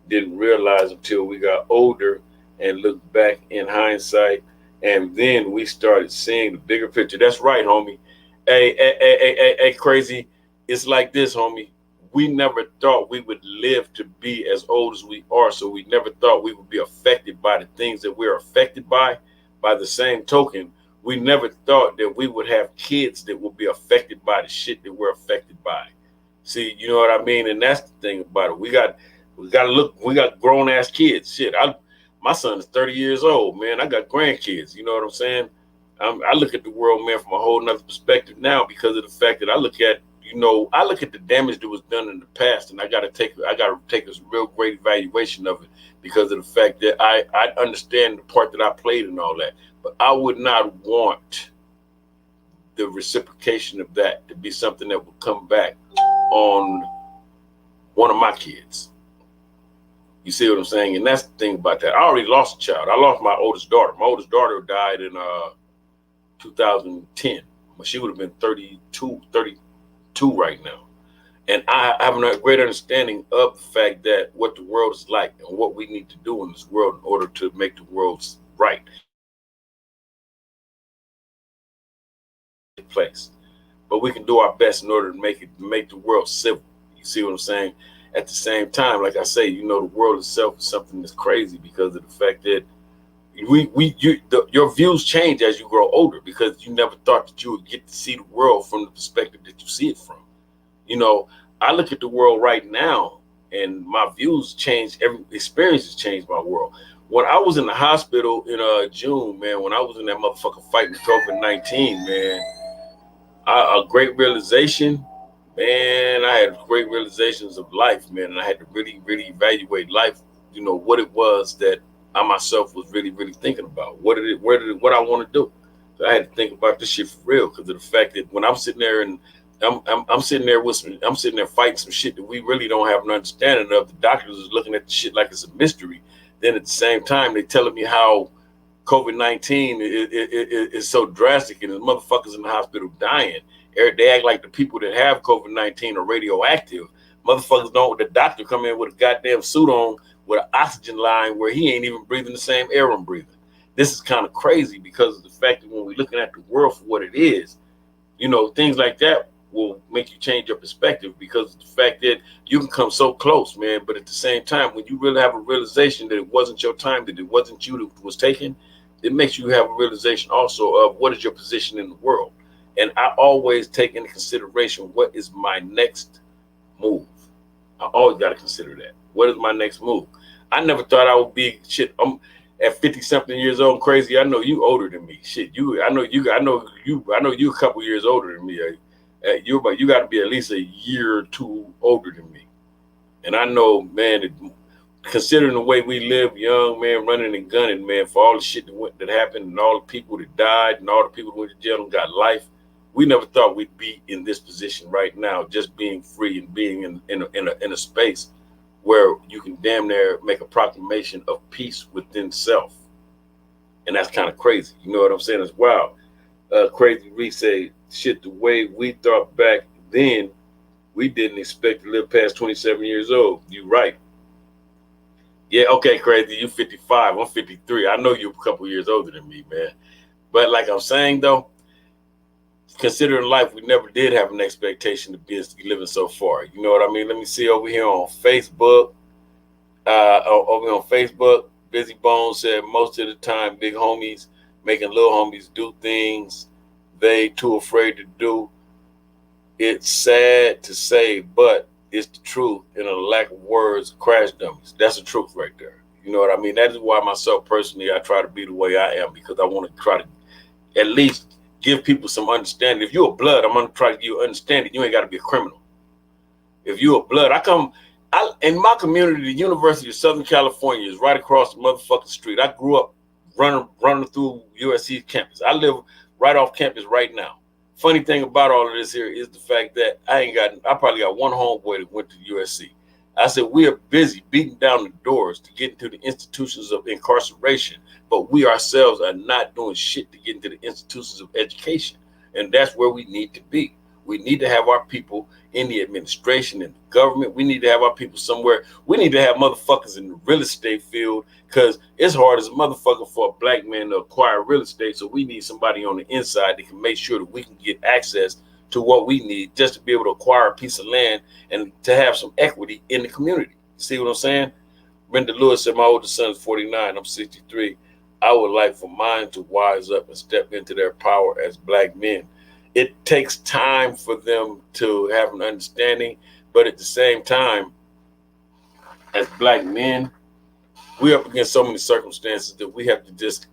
didn't realize until we got older and looked back in hindsight, and then we started seeing the bigger picture. That's right, homie. Hey, Crazy. It's like this, homie. We never thought we would live to be as old as we are, so we never thought we would be affected by the things that we're affected by. By the same token, we never thought that we would have kids that would be affected by the shit that we're affected by. See, you know what I mean? And that's the thing about it. We got grown ass kids. Shit, my son is 30 years old, man. I got grandkids. You know what I'm saying? I look at the world, man, from a whole nother perspective now because of the fact that I look at the damage that was done in the past, and I got to take a real great evaluation of it because of the fact that I understand the part that I played and all that, but I would not want the reciprocation of that to be something that would come back on one of my kids. You see what I'm saying? And that's the thing about that. I already lost a child. I lost my oldest daughter. My oldest daughter died in 2010. She would have been 32 right now. And I have a great understanding of the fact that what the world is like and what we need to do in this world in order to make the world right. Place. But we can do our best in order to make the world civil. You see what I'm saying? At the same time, like I say, you know, the world itself is something that's crazy because of the fact that your views change as you grow older because you never thought that you would get to see the world from the perspective that you see it from. You know, I look at the world right now and my views change. Every experience has changed my world. When I was in the hospital in June, man, when I was in that motherfucker fighting COVID-19, man, a great realization, man, I had great realizations of life, man. And I had to really, really evaluate life, you know, what it was that I myself was really, really thinking about what I want to do. So I had to think about this shit for real because of the fact that when I'm sitting there and I'm sitting there I'm sitting there fighting some shit that we really don't have an understanding of. The doctors is looking at the shit like it's a mystery. Then at the same time, they telling me how COVID-19 is so drastic and the motherfuckers in the hospital dying. They act like the people that have COVID-19 are radioactive. Motherfuckers don't. The doctor come in with a goddamn suit on with an oxygen line where he ain't even breathing the same air I'm breathing. This is kind of crazy because of the fact that when we're looking at the world for what it is, you know, things like that will make you change your perspective because of the fact that you can come so close, man. But at the same time, when you really have a realization that it wasn't your time, that it wasn't you that was taken, it makes you have a realization also of what is your position in the world. And I always take into consideration what is my next move. I always got to consider that. What is my next move? I never thought I would be shit. I'm at 50 something years old. Crazy. I know you older than me. Shit. I know you a couple years older than me. You got to be at least a year or two older than me. And I know, man, considering the way we live, young man, running and gunning, man, for all the shit that happened and all the people that died and all the people that went to jail and got life, we never thought we'd be in this position right now, just being free and being in a space where you can damn near make a proclamation of peace within self. And that's kind of crazy. You know what I'm saying? It's wild. Crazy Reese say, shit, the way we thought back then, we didn't expect to live past 27 years old. You right. Yeah, okay, Crazy, you 55, I'm 53. I know you're a couple years older than me, man. But like I'm saying, though, considering life, we never did have an expectation to be living so far. You know what I mean? Let me see over here on Facebook. Over on Facebook, Busy Bones said most of the time, big homies making little homies do things they too afraid to do. It's sad to say, but it's the truth. In a lack of words, crash dummies. That's the truth right there. You know what I mean? That is why myself personally, I try to be the way I am because I want to try to at least give people some understanding. If you're a blood, I'm going to try to give you understanding. You ain't got to be a criminal. If you're a blood, in my community, the University of Southern California is right across the motherfucking street. I grew up running through USC campus. I live right off campus right now. Funny thing about all of this here is the fact that I probably got one homeboy that went to USC. I said, we are busy beating down the doors to get into the institutions of incarceration, but we ourselves are not doing shit to get into the institutions of education. And that's where we need to be. We need to have our people in the administration and the government. We need to have our people somewhere. We need to have motherfuckers in the real estate field because it's hard as a motherfucker for a black man to acquire real estate. So we need somebody on the inside that can make sure that we can get access to what we need just to be able to acquire a piece of land and to have some equity in the community. See what I'm saying? Brenda Lewis said, my oldest son is 49. I'm 63. I would like for mine to wise up and step into their power as black men. It takes time for them to have an understanding, but at the same time, as black men, we're up against so many circumstances that we have to just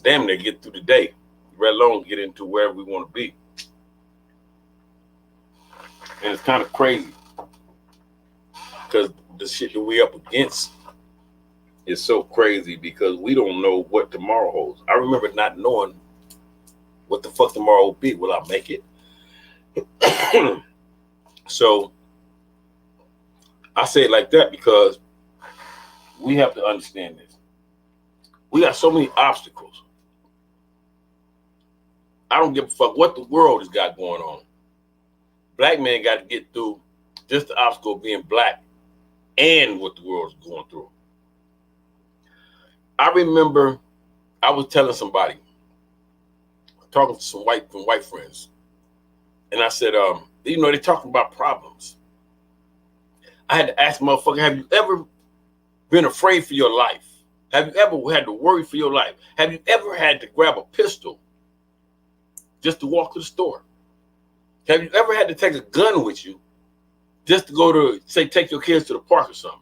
damn near get through the day, let alone get into wherever we want to be. And it's kind of crazy because the shit that we up against is so crazy because we don't know what tomorrow holds. I remember not knowing what the fuck tomorrow will be. Will I make it? So I say it like that because we have to understand this. We got so many obstacles. I don't give a fuck what the world has got going on. Black men got to get through just the obstacle of being black and what the world is going through. I remember I was telling somebody, talking to some white friends, and I said, they talking about problems. I had to ask motherfucker, have you ever been afraid for your life? Have you ever had to worry for your life? Have you ever had to grab a pistol just to walk to the store? Have you ever had to take a gun with you just to go to, say, take your kids to the park or something?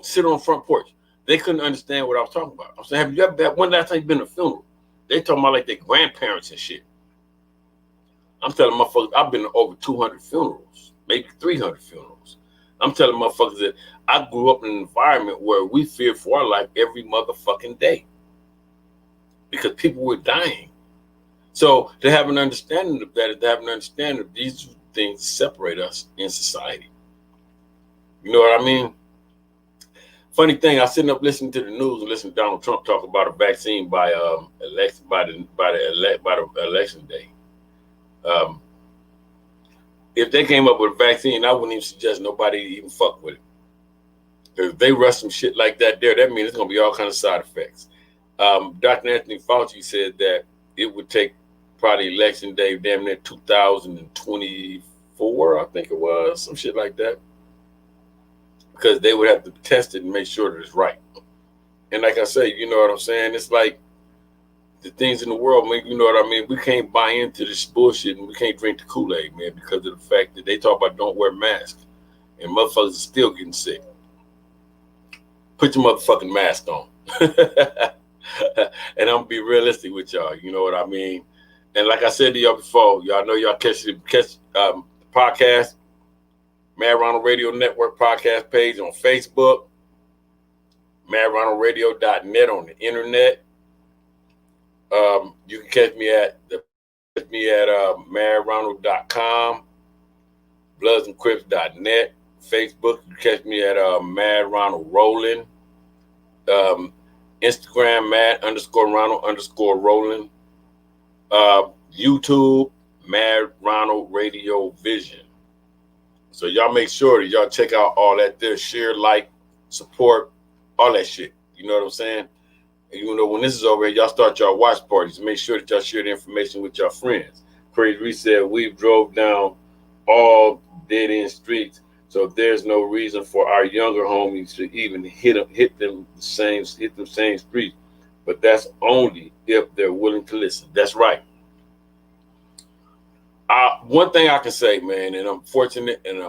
Sit on the front porch. They couldn't understand what I was talking about. I said, have you ever, when last time you been to a funeral? They talking about like their grandparents and shit. I'm telling motherfuckers, I've been to over 200 funerals, maybe 300 funerals. I'm telling motherfuckers that I grew up in an environment where we feared for our life every motherfucking day because people were dying. So to have an understanding of that, to have an understanding of these things separate us in society. You know what I mean? Funny thing, I was sitting up listening to the news and listening to Donald Trump talk about a vaccine by the election day. If they came up with a vaccine, I wouldn't even suggest nobody even fuck with it. If they rush some shit like that there, that means it's gonna be all kinds of side effects. Dr. Anthony Fauci said that it would take probably election day, damn near 2024, I think it was, some shit like that, because they would have to test it and make sure that it's right. And like I say, you know what I'm saying? It's like the things in the world, man, you know what I mean? We can't buy into this bullshit and we can't drink the Kool-Aid, man, because of the fact that they talk about don't wear masks and motherfuckers are still getting sick. Put your motherfucking mask on. And I'm gonna be realistic with y'all, you know what I mean? And like I said to y'all before, y'all know y'all catch the podcast, Mad Ronald Radio Network podcast page on Facebook, MadRonaldRadio.net on the internet. You can catch me at MadRonald.com, BloodsandCrips.net, Facebook. You can catch me at Mad Ronald Rolling, Instagram Mad_Ronald_Rolling, YouTube Mad Ronald Radio Vision. So y'all make sure that y'all check out all that there, share, like, support, all that shit. You know what I'm saying? And you know, when this is over, y'all start y'all watch parties. Make sure that y'all share the information with your friends. Crazy Reese said we drove down all dead end streets, so there's no reason for our younger homies to even hit them same streets. But that's only if they're willing to listen. That's right. One thing I can say, man, and I'm fortunate, and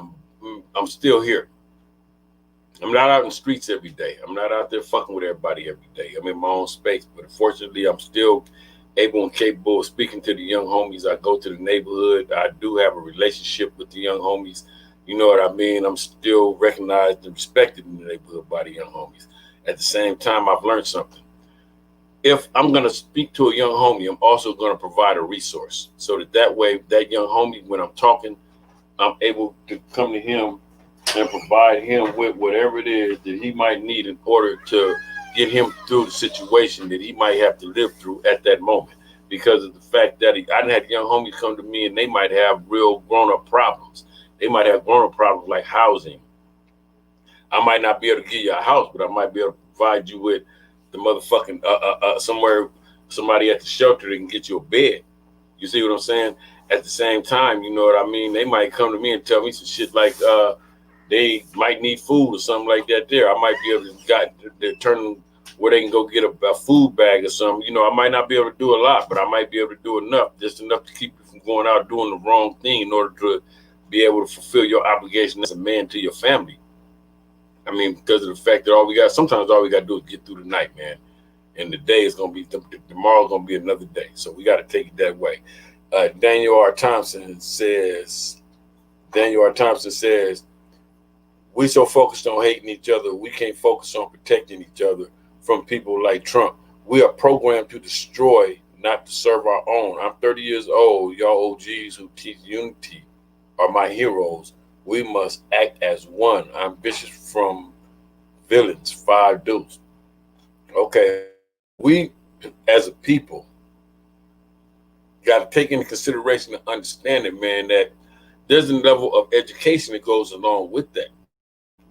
I'm still here. I'm not out in the streets every day. I'm not out there fucking with everybody every day. I'm in my own space, but unfortunately, I'm still able and capable of speaking to the young homies. I go to the neighborhood. I do have a relationship with the young homies. You know what I mean? I'm still recognized and respected in the neighborhood by the young homies. At the same time, I've learned something. If I'm going to speak to a young homie, I'm also going to provide a resource so that way, that young homie, when I'm talking, I'm able to come to him and provide him with whatever it is that he might need in order to get him through the situation that he might have to live through at that moment. Because of the fact that I done had young homies come to me and they might have real grown-up problems. They might have grown-up problems like housing. I might not be able to give you a house, but I might be able to provide you with the motherfucking somebody at the shelter that can get you a bed. You see what I'm saying? At the same time, you know what I mean? They might come to me and tell me some shit like they might need food or something like that there. I might be able to turn where they can go get a food bag or something. You know, I might not be able to do a lot, but I might be able to do enough, just enough to keep you from going out doing the wrong thing in order to be able to fulfill your obligation as a man to your family. I mean, because of the fact that sometimes all we got to do is get through the night, man. And the day is going to be, tomorrow's going to be another day. So we got to take it that way. Daniel R. Thompson says, we so focused on hating each other, we can't focus on protecting each other from people like Trump. We are programmed to destroy, not to serve our own. I'm 30 years old. Y'all OGs who teach unity are my heroes. We must act as one. I'm Bishop from Villains, 5 Deuce. Okay, we as a people got to take into consideration and understand it, man, that there's a level of education that goes along with that.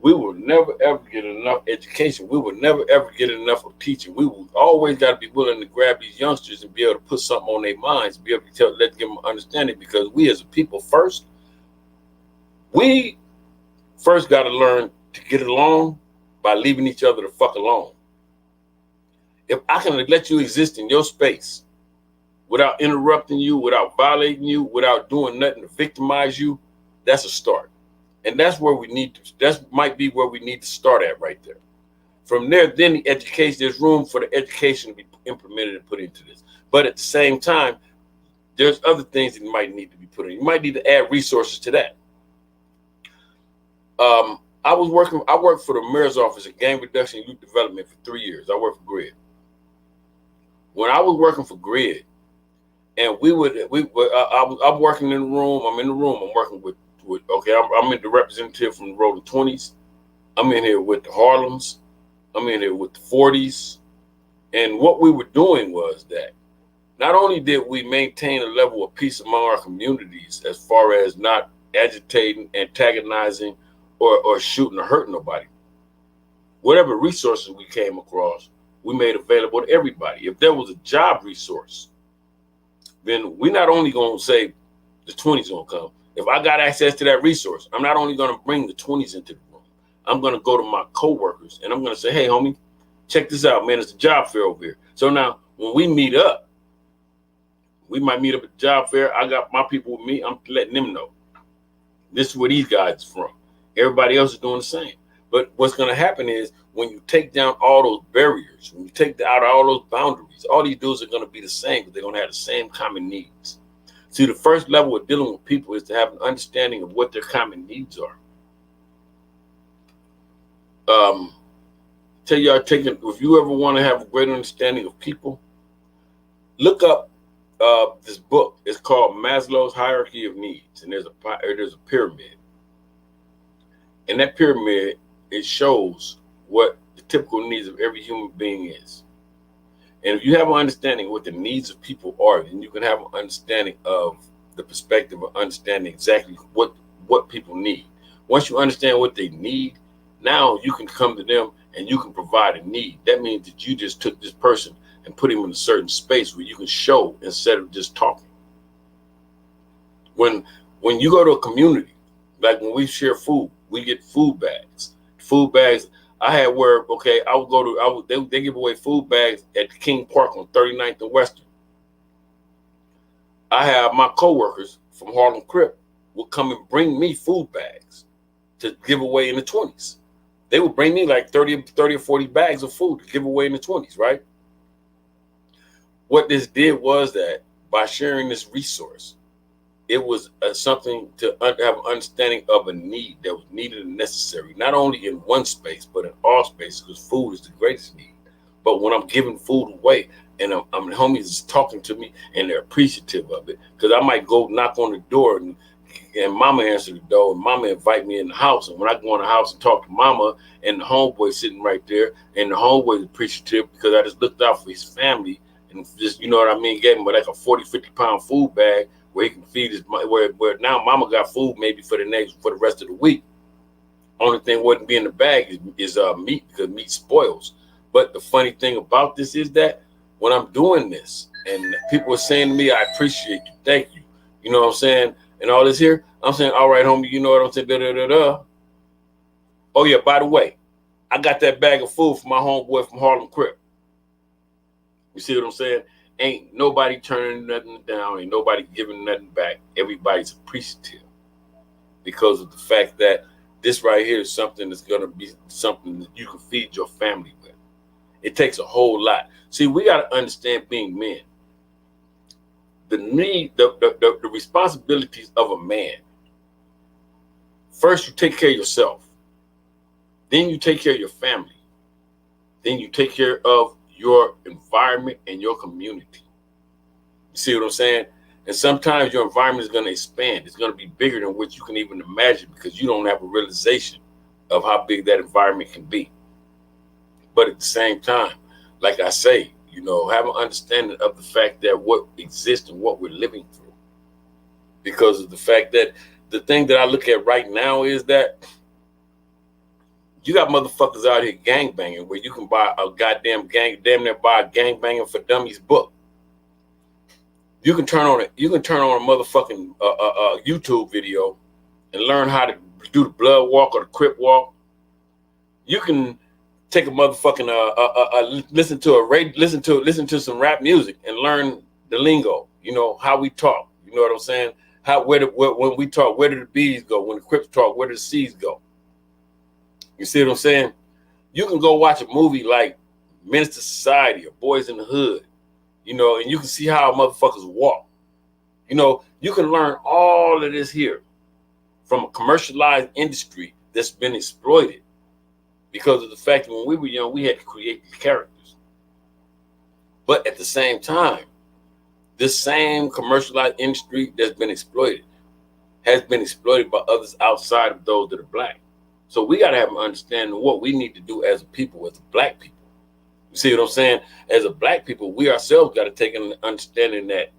We will never, ever get enough education. We will never, ever get enough of teaching. We will always got to be willing to grab these youngsters and be able to put something on their minds, be able to let them understand it, because we as a people we first got to learn to get along by leaving each other the fuck alone. If I can let you exist in your space without interrupting you, without violating you, without doing nothing to victimize you, that's a start. And that's where that might be where we need to start at right there. From there, then the education, there's room for the education to be implemented and put into this. But at the same time, there's other things that might need to be put in. You might need to add resources to that. I worked for the mayor's office of gang reduction and youth development for 3 years. I worked for GRID. When I was working for GRID, and I'm working in the room. I'm in the room. I'm working with I'm in the representative from the Rolling 20s. I'm in here with the Harlems. I'm in here with the 40s. And what we were doing was that not only did we maintain a level of peace among our communities as far as not agitating, antagonizing, or shooting or hurting nobody. Whatever resources we came across, we made available to everybody. If there was a job resource, then we're not only going to say the 20s going to come. If I got access to that resource, I'm not only going to bring the 20s into the room. I'm going to go to my coworkers and I'm going to say, hey, homie, check this out, man. It's a job fair over here. So now when we meet up, we might meet up at the job fair. I got my people with me. I'm letting them know this is where these guys are from. Everybody else is doing the same. But what's going to happen is when you take down all those barriers, when you take out all those boundaries, all these dudes are going to be the same, but they're going to have the same common needs. See, the first level of dealing with people is to have an understanding of what their common needs are. Tell y'all, if you ever want to have a greater understanding of people, look up this book. It's called Maslow's Hierarchy of Needs, and there's a pyramid. And that pyramid, it shows what the typical needs of every human being is. And if you have an understanding of what the needs of people are, then you can have an understanding of the perspective of understanding exactly what people need. Once you understand what they need, now you can come to them and you can provide a need. That means that you just took this person and put him in a certain space where you can show instead of just talking. When you go to a community, like when we share food, we get food bags. Food bags, I had where, they give away food bags at King Park on 39th and Western. I have my coworkers from Harlem Crip would come and bring me food bags to give away in the 20s. They would bring me like 30 or 40 bags of food to give away in the 20s, right? What this did was that by sharing this resource, it was something to have an understanding of a need that was needed and necessary, not only in one space, but in all spaces, because food is the greatest need. But when I'm giving food away and I'm homies is talking to me and they're appreciative of it, because I might go knock on the door and mama answer the door and mama invite me in the house. And when I go in the house and talk to mama and the homeboy sitting right there and the homeboy is appreciative because I just looked out for his family and just, you know what I mean, gave him like a 40, 50 pound food bag where he can feed his, where now mama got food maybe for the rest of the week. Only thing wouldn't be in the bag is meat, because meat spoils. But the funny thing about this is that when I'm doing this and people are saying to me, I appreciate you, thank you, you know what I'm saying, and all this here, I'm saying, all right, homie, you know what I'm saying, da-da-da-da. Oh yeah, by the way, I got that bag of food from my homeboy from Harlem Crip. You see what I'm saying? Ain't nobody turning nothing down, ain't nobody giving nothing back. Everybody's appreciative because of the fact that this right here is something that's going to be something that you can feed your family with. It takes a whole lot. See, we got to understand being men. The responsibilities of a man. First, you take care of yourself. Then you take care of your family. Then you take care of your environment and your community. You see what I'm saying? And sometimes your environment is going to expand. It's going to be bigger than what you can even imagine because you don't have a realization of how big that environment can be. But at the same time, like I say, you know, have an understanding of the fact that what exists and what we're living through. Because of the fact that the thing that I look at right now is that you got motherfuckers out here gangbanging where you can buy a goddamn damn near buy a gangbanging for dummies book. You can turn on a motherfucking YouTube video and learn how to do the blood walk or the crip walk. You can take a motherfucking listen to some rap music and learn the lingo. You know how we talk. You know what I'm saying? When we talk, where do the B's go? When the Crips talk, where do the C's go? You see what I'm saying? You can go watch a movie like Menace to Society or Boys in the Hood, you know, and you can see how motherfuckers walk. You know, you can learn all of this here from a commercialized industry that's been exploited because of the fact that when we were young, we had to create these characters. But at the same time, this same commercialized industry that's been exploited has been exploited by others outside of those that are black. So we got to have an understanding of what we need to do as a people, as a black people. You see what I'm saying? As a black people, we ourselves got to take an understanding that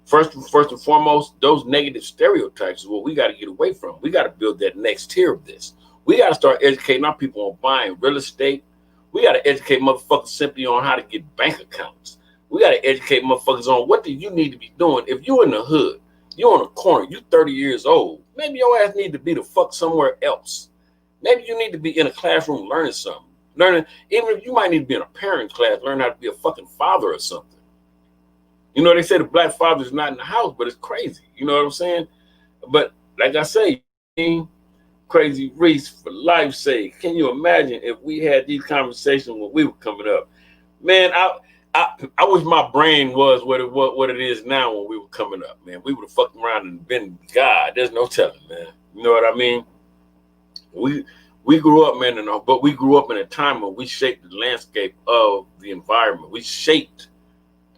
first and foremost, those negative stereotypes is what we got to get away from. We got to build that next tier of this. We got to start educating our people on buying real estate. We got to educate motherfuckers simply on how to get bank accounts. We got to educate motherfuckers on what do you need to be doing. If you're in the hood, you're on a corner, you're 30 years old, maybe your ass need to be the fuck somewhere else. Maybe you need to be in a classroom learning something. Learning, even if you might need to be in a parent class, learn how to be a fucking father or something. You know, they say the black father is not in the house, but it's crazy. You know what I'm saying? But like I say, Crazy Reese, for life's sake, can you imagine if we had these conversations when we were coming up? Man, I wish my brain was what it is now when we were coming up, man. We would have fucked around and been God. There's no telling, man. You know what I mean? We grew up, man, but we grew up in a time when we shaped the landscape of the environment. We shaped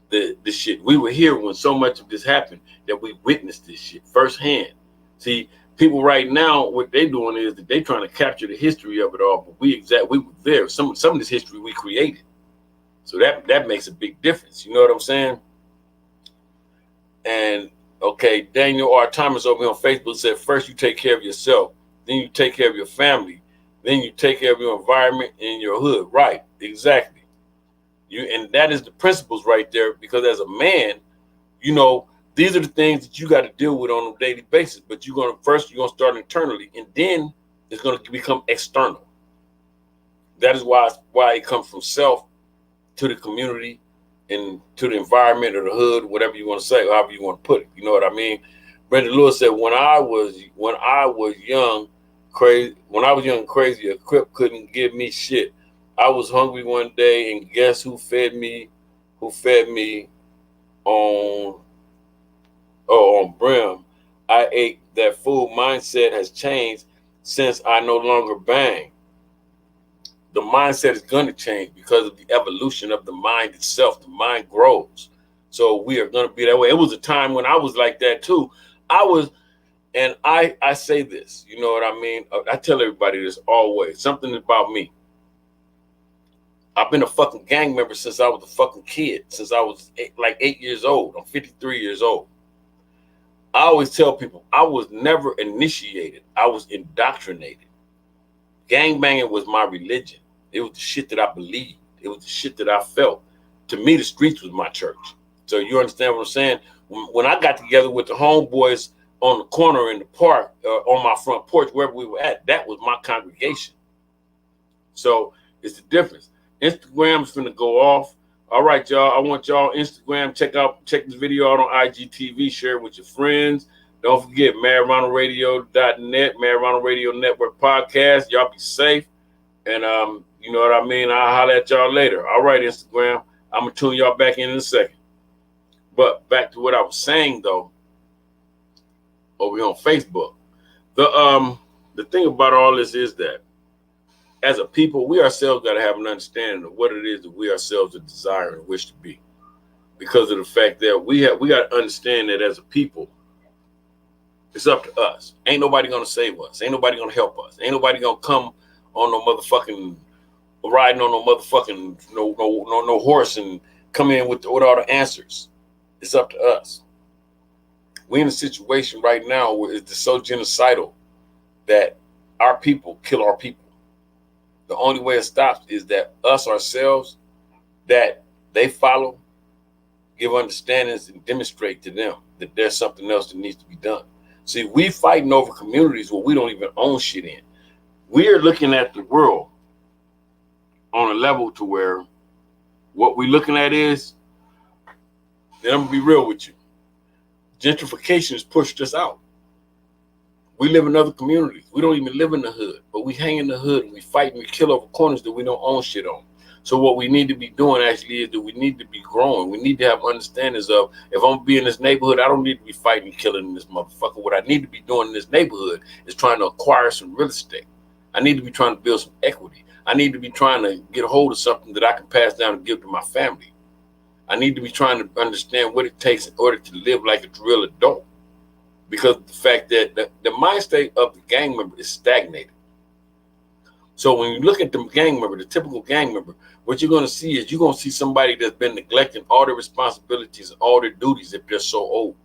the shit. We were here when so much of this happened that we witnessed this shit firsthand. See, people right now, what they're doing is that they're trying to capture the history of it all, but we were there. Some of this history we created. So that makes a big difference. You know what I'm saying? And okay, Daniel R. Thomas over here on Facebook said, first you take care of yourself, then you take care of your family, then you take care of your environment and your hood. Right, exactly. And that is the principles right there, because as a man, you know, these are the things that you got to deal with on a daily basis. But you're gonna start internally, and then it's gonna become external. That is why it comes from self to the community and to the environment or the hood, whatever you want to say, however you want to put it. You know what I mean? Brenda Lewis said, when I was young and crazy, a Crip couldn't give me shit. I was hungry one day, and guess who fed me? Who fed me on Brim? I ate that food. Mindset has changed since I no longer bang. The mindset is going to change because of the evolution of the mind itself. The mind grows. So we are going to be that way. It was a time when I was like that too. I say this, you know what I mean? I tell everybody this always. Something about me. I've been a fucking gang member since I was a fucking kid, since I was 8 years old. I'm 53 years old. I always tell people I was never initiated. I was indoctrinated. Gang banging was my religion. It was the shit that I believed. It was the shit that I felt. To me, the streets was my church. So you understand what I'm saying? When I got together with the homeboys on the corner in the park, on my front porch, wherever we were at, that was my congregation. So it's the difference. Instagram's finna go off. All right, y'all. I want y'all Instagram. Check this video out on IGTV. Share it with your friends. Don't forget MadRonaldRadio.net, Mad Ronald Radio Network podcast. Y'all be safe. And you know what I mean? I'll holler at y'all later. All right, Instagram. I'm gonna tune y'all back in a second. But back to what I was saying though, over here on Facebook. The thing about all this is that as a people, we ourselves got to have an understanding of what it is that we ourselves desire and wish to be. Because of the fact that we got to understand that as a people, it's up to us. Ain't nobody gonna save us. Ain't nobody gonna help us. Ain't nobody gonna come on no motherfucking riding on no motherfucking no horse and come in with all the answers. It's up to us. We're in a situation right now where it's so genocidal that our people kill our people. The only way it stops is that us ourselves, that they follow, give understandings and demonstrate to them that there's something else that needs to be done. See, we fighting over communities where we don't even own shit in. We're looking at the world on a level to where what we're looking at is, and I'm gonna be real with you, gentrification has pushed us out. We live in other communities. We don't even live in the hood, but we hang in the hood and we fight and we kill over corners that we don't own shit on. So what we need to be doing actually is that we need to be growing. We need to have understandings of, if I'm gonna be in this neighborhood, I don't need to be fighting and killing this motherfucker. What I need to be doing in this neighborhood is trying to acquire some real estate. I need to be trying to build some equity. I need to be trying to get a hold of something that I can pass down and give to my family. I need to be trying to understand what it takes in order to live like a real adult. Because the fact that the mind state of the gang member is stagnated. So when you look at the gang member, the typical gang member, what you're going to see is you're going to see somebody that's been neglecting all their responsibilities and all their duties if they're so old.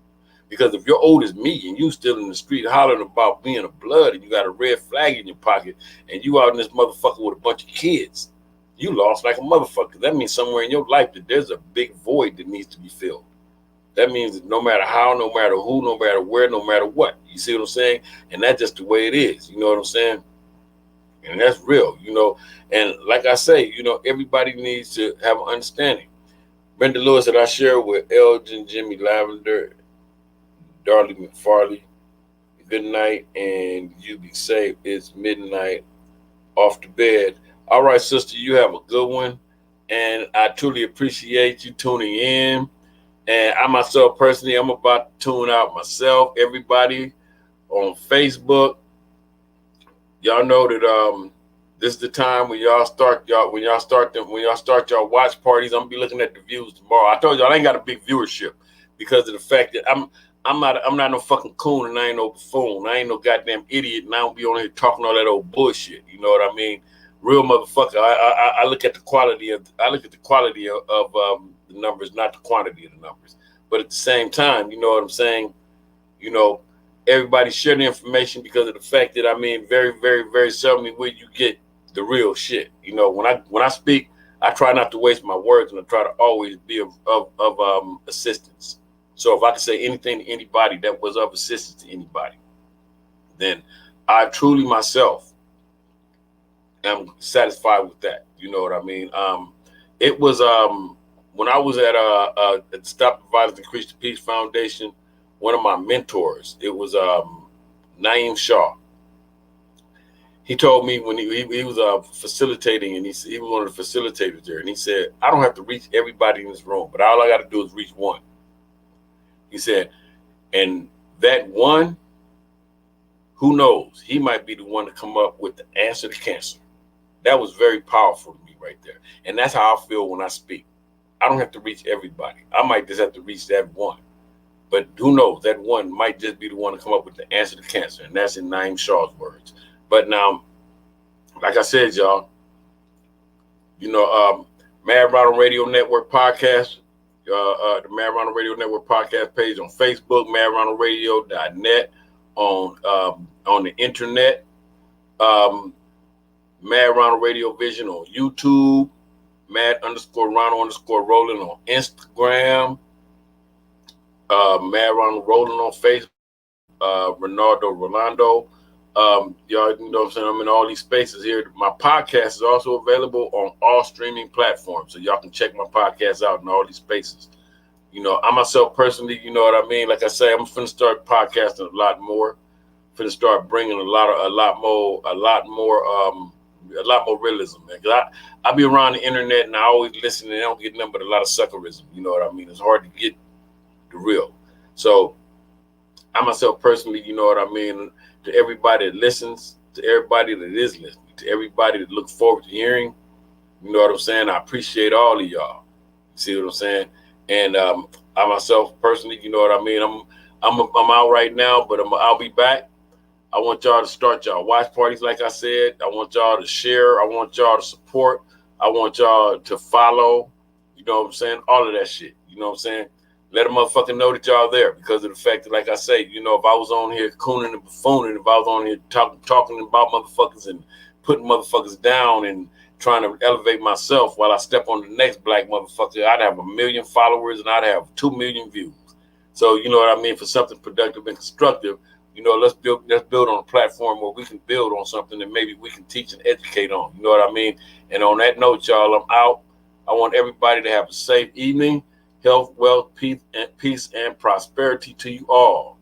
Because if you're old as me and you still in the street hollering about being a blood and you got a red flag in your pocket and you out in this motherfucker with a bunch of kids, you lost like a motherfucker. That means somewhere in your life that there's a big void that needs to be filled. That means that no matter how, no matter who, no matter where, no matter what. You see what I'm saying? And that's just the way it is. You know what I'm saying? And that's real, you know. And like I say, you know, everybody needs to have an understanding. Brenda Lewis that I share with Elgin, Jimmy Lavender, Darley McFarley, good night, and you be safe. It's midnight, off to bed. All right, sister, you have a good one. And I truly appreciate you tuning in. And I myself personally, I'm about to tune out myself. Everybody on Facebook, y'all know that this is the time when y'all start y'all watch parties. I'm gonna be looking at the views tomorrow. I told y'all I ain't got a big viewership because of the fact that I'm not no fucking coon and I ain't no buffoon. I ain't no goddamn idiot and I don't be on here talking all that old bullshit. You know what I mean? Real motherfucker. I look at the quality of the numbers, not the quantity of the numbers. But at the same time, you know what I'm saying? You know, everybody share the information because of the fact that very, very, very seldomly will you get the real shit. You know, when I speak, I try not to waste my words and I try to always be of assistance. So if I can say anything to anybody that was of assistance to anybody, then I truly myself am satisfied with that. You know what I mean? It was when I was at Stop the Violence, Increase the Peace Foundation, one of my mentors, it was Naeem Shaw. He told me when he was facilitating, and he was one of the facilitators there, and he said, I don't have to reach everybody in this room, but all I got to do is reach one. He said, and that one, who knows, he might be the one to come up with the answer to cancer. That was very powerful to me right there. And that's how I feel when I speak. I don't have to reach everybody. I might just have to reach that one. But who knows, that one might just be the one to come up with the answer to cancer. And that's in Naeem Shaw's words. But now, like I said, y'all, you know, Mad Ronald Radio Network podcast, the Mad Ronald Radio Network podcast page on Facebook, madronaldradio.net, on the internet, Mad Ronald Radio Vision on YouTube, Mad_Ronald_Roland on Instagram, Mad Ronald Roland on Facebook, Rolando. Y'all, you know what I'm saying? I'm in all these spaces here. My podcast is also available on all streaming platforms, so y'all can check my podcast out in all these spaces. You know, I myself personally, you know what I mean? Like I say, I'm finna start podcasting a lot more. Finna start bringing a lot more realism, man. Cause I be around the internet and I always listen and I don't get nothing but a lot of suckerism. You know what I mean? It's hard to get the real. So I myself personally, you know what I mean? To everybody that listens, to everybody that is listening, to everybody that looks forward to hearing, you know what I'm saying? I appreciate all of y'all. You see what I'm saying? And I myself personally, you know what I mean? I'm out right now, but I'll be back. I want y'all to start y'all watch parties, like I said. I want y'all to share. I want y'all to support. I want y'all to follow. You know what I'm saying? All of that shit. You know what I'm saying? Let a motherfucker know that y'all there because of the fact that, like I say, you know, if I was on here cooning and buffooning, if I was on here talking about motherfuckers and putting motherfuckers down and trying to elevate myself while I step on the next black motherfucker, I'd have 1 million followers and I'd have 2 million views. So, you know what I mean? For something productive and constructive, you know, let's build on a platform where we can build on something that maybe we can teach and educate on. You know what I mean? And on that note, y'all, I'm out. I want everybody to have a safe evening. Health, wealth, peace, and prosperity to you all.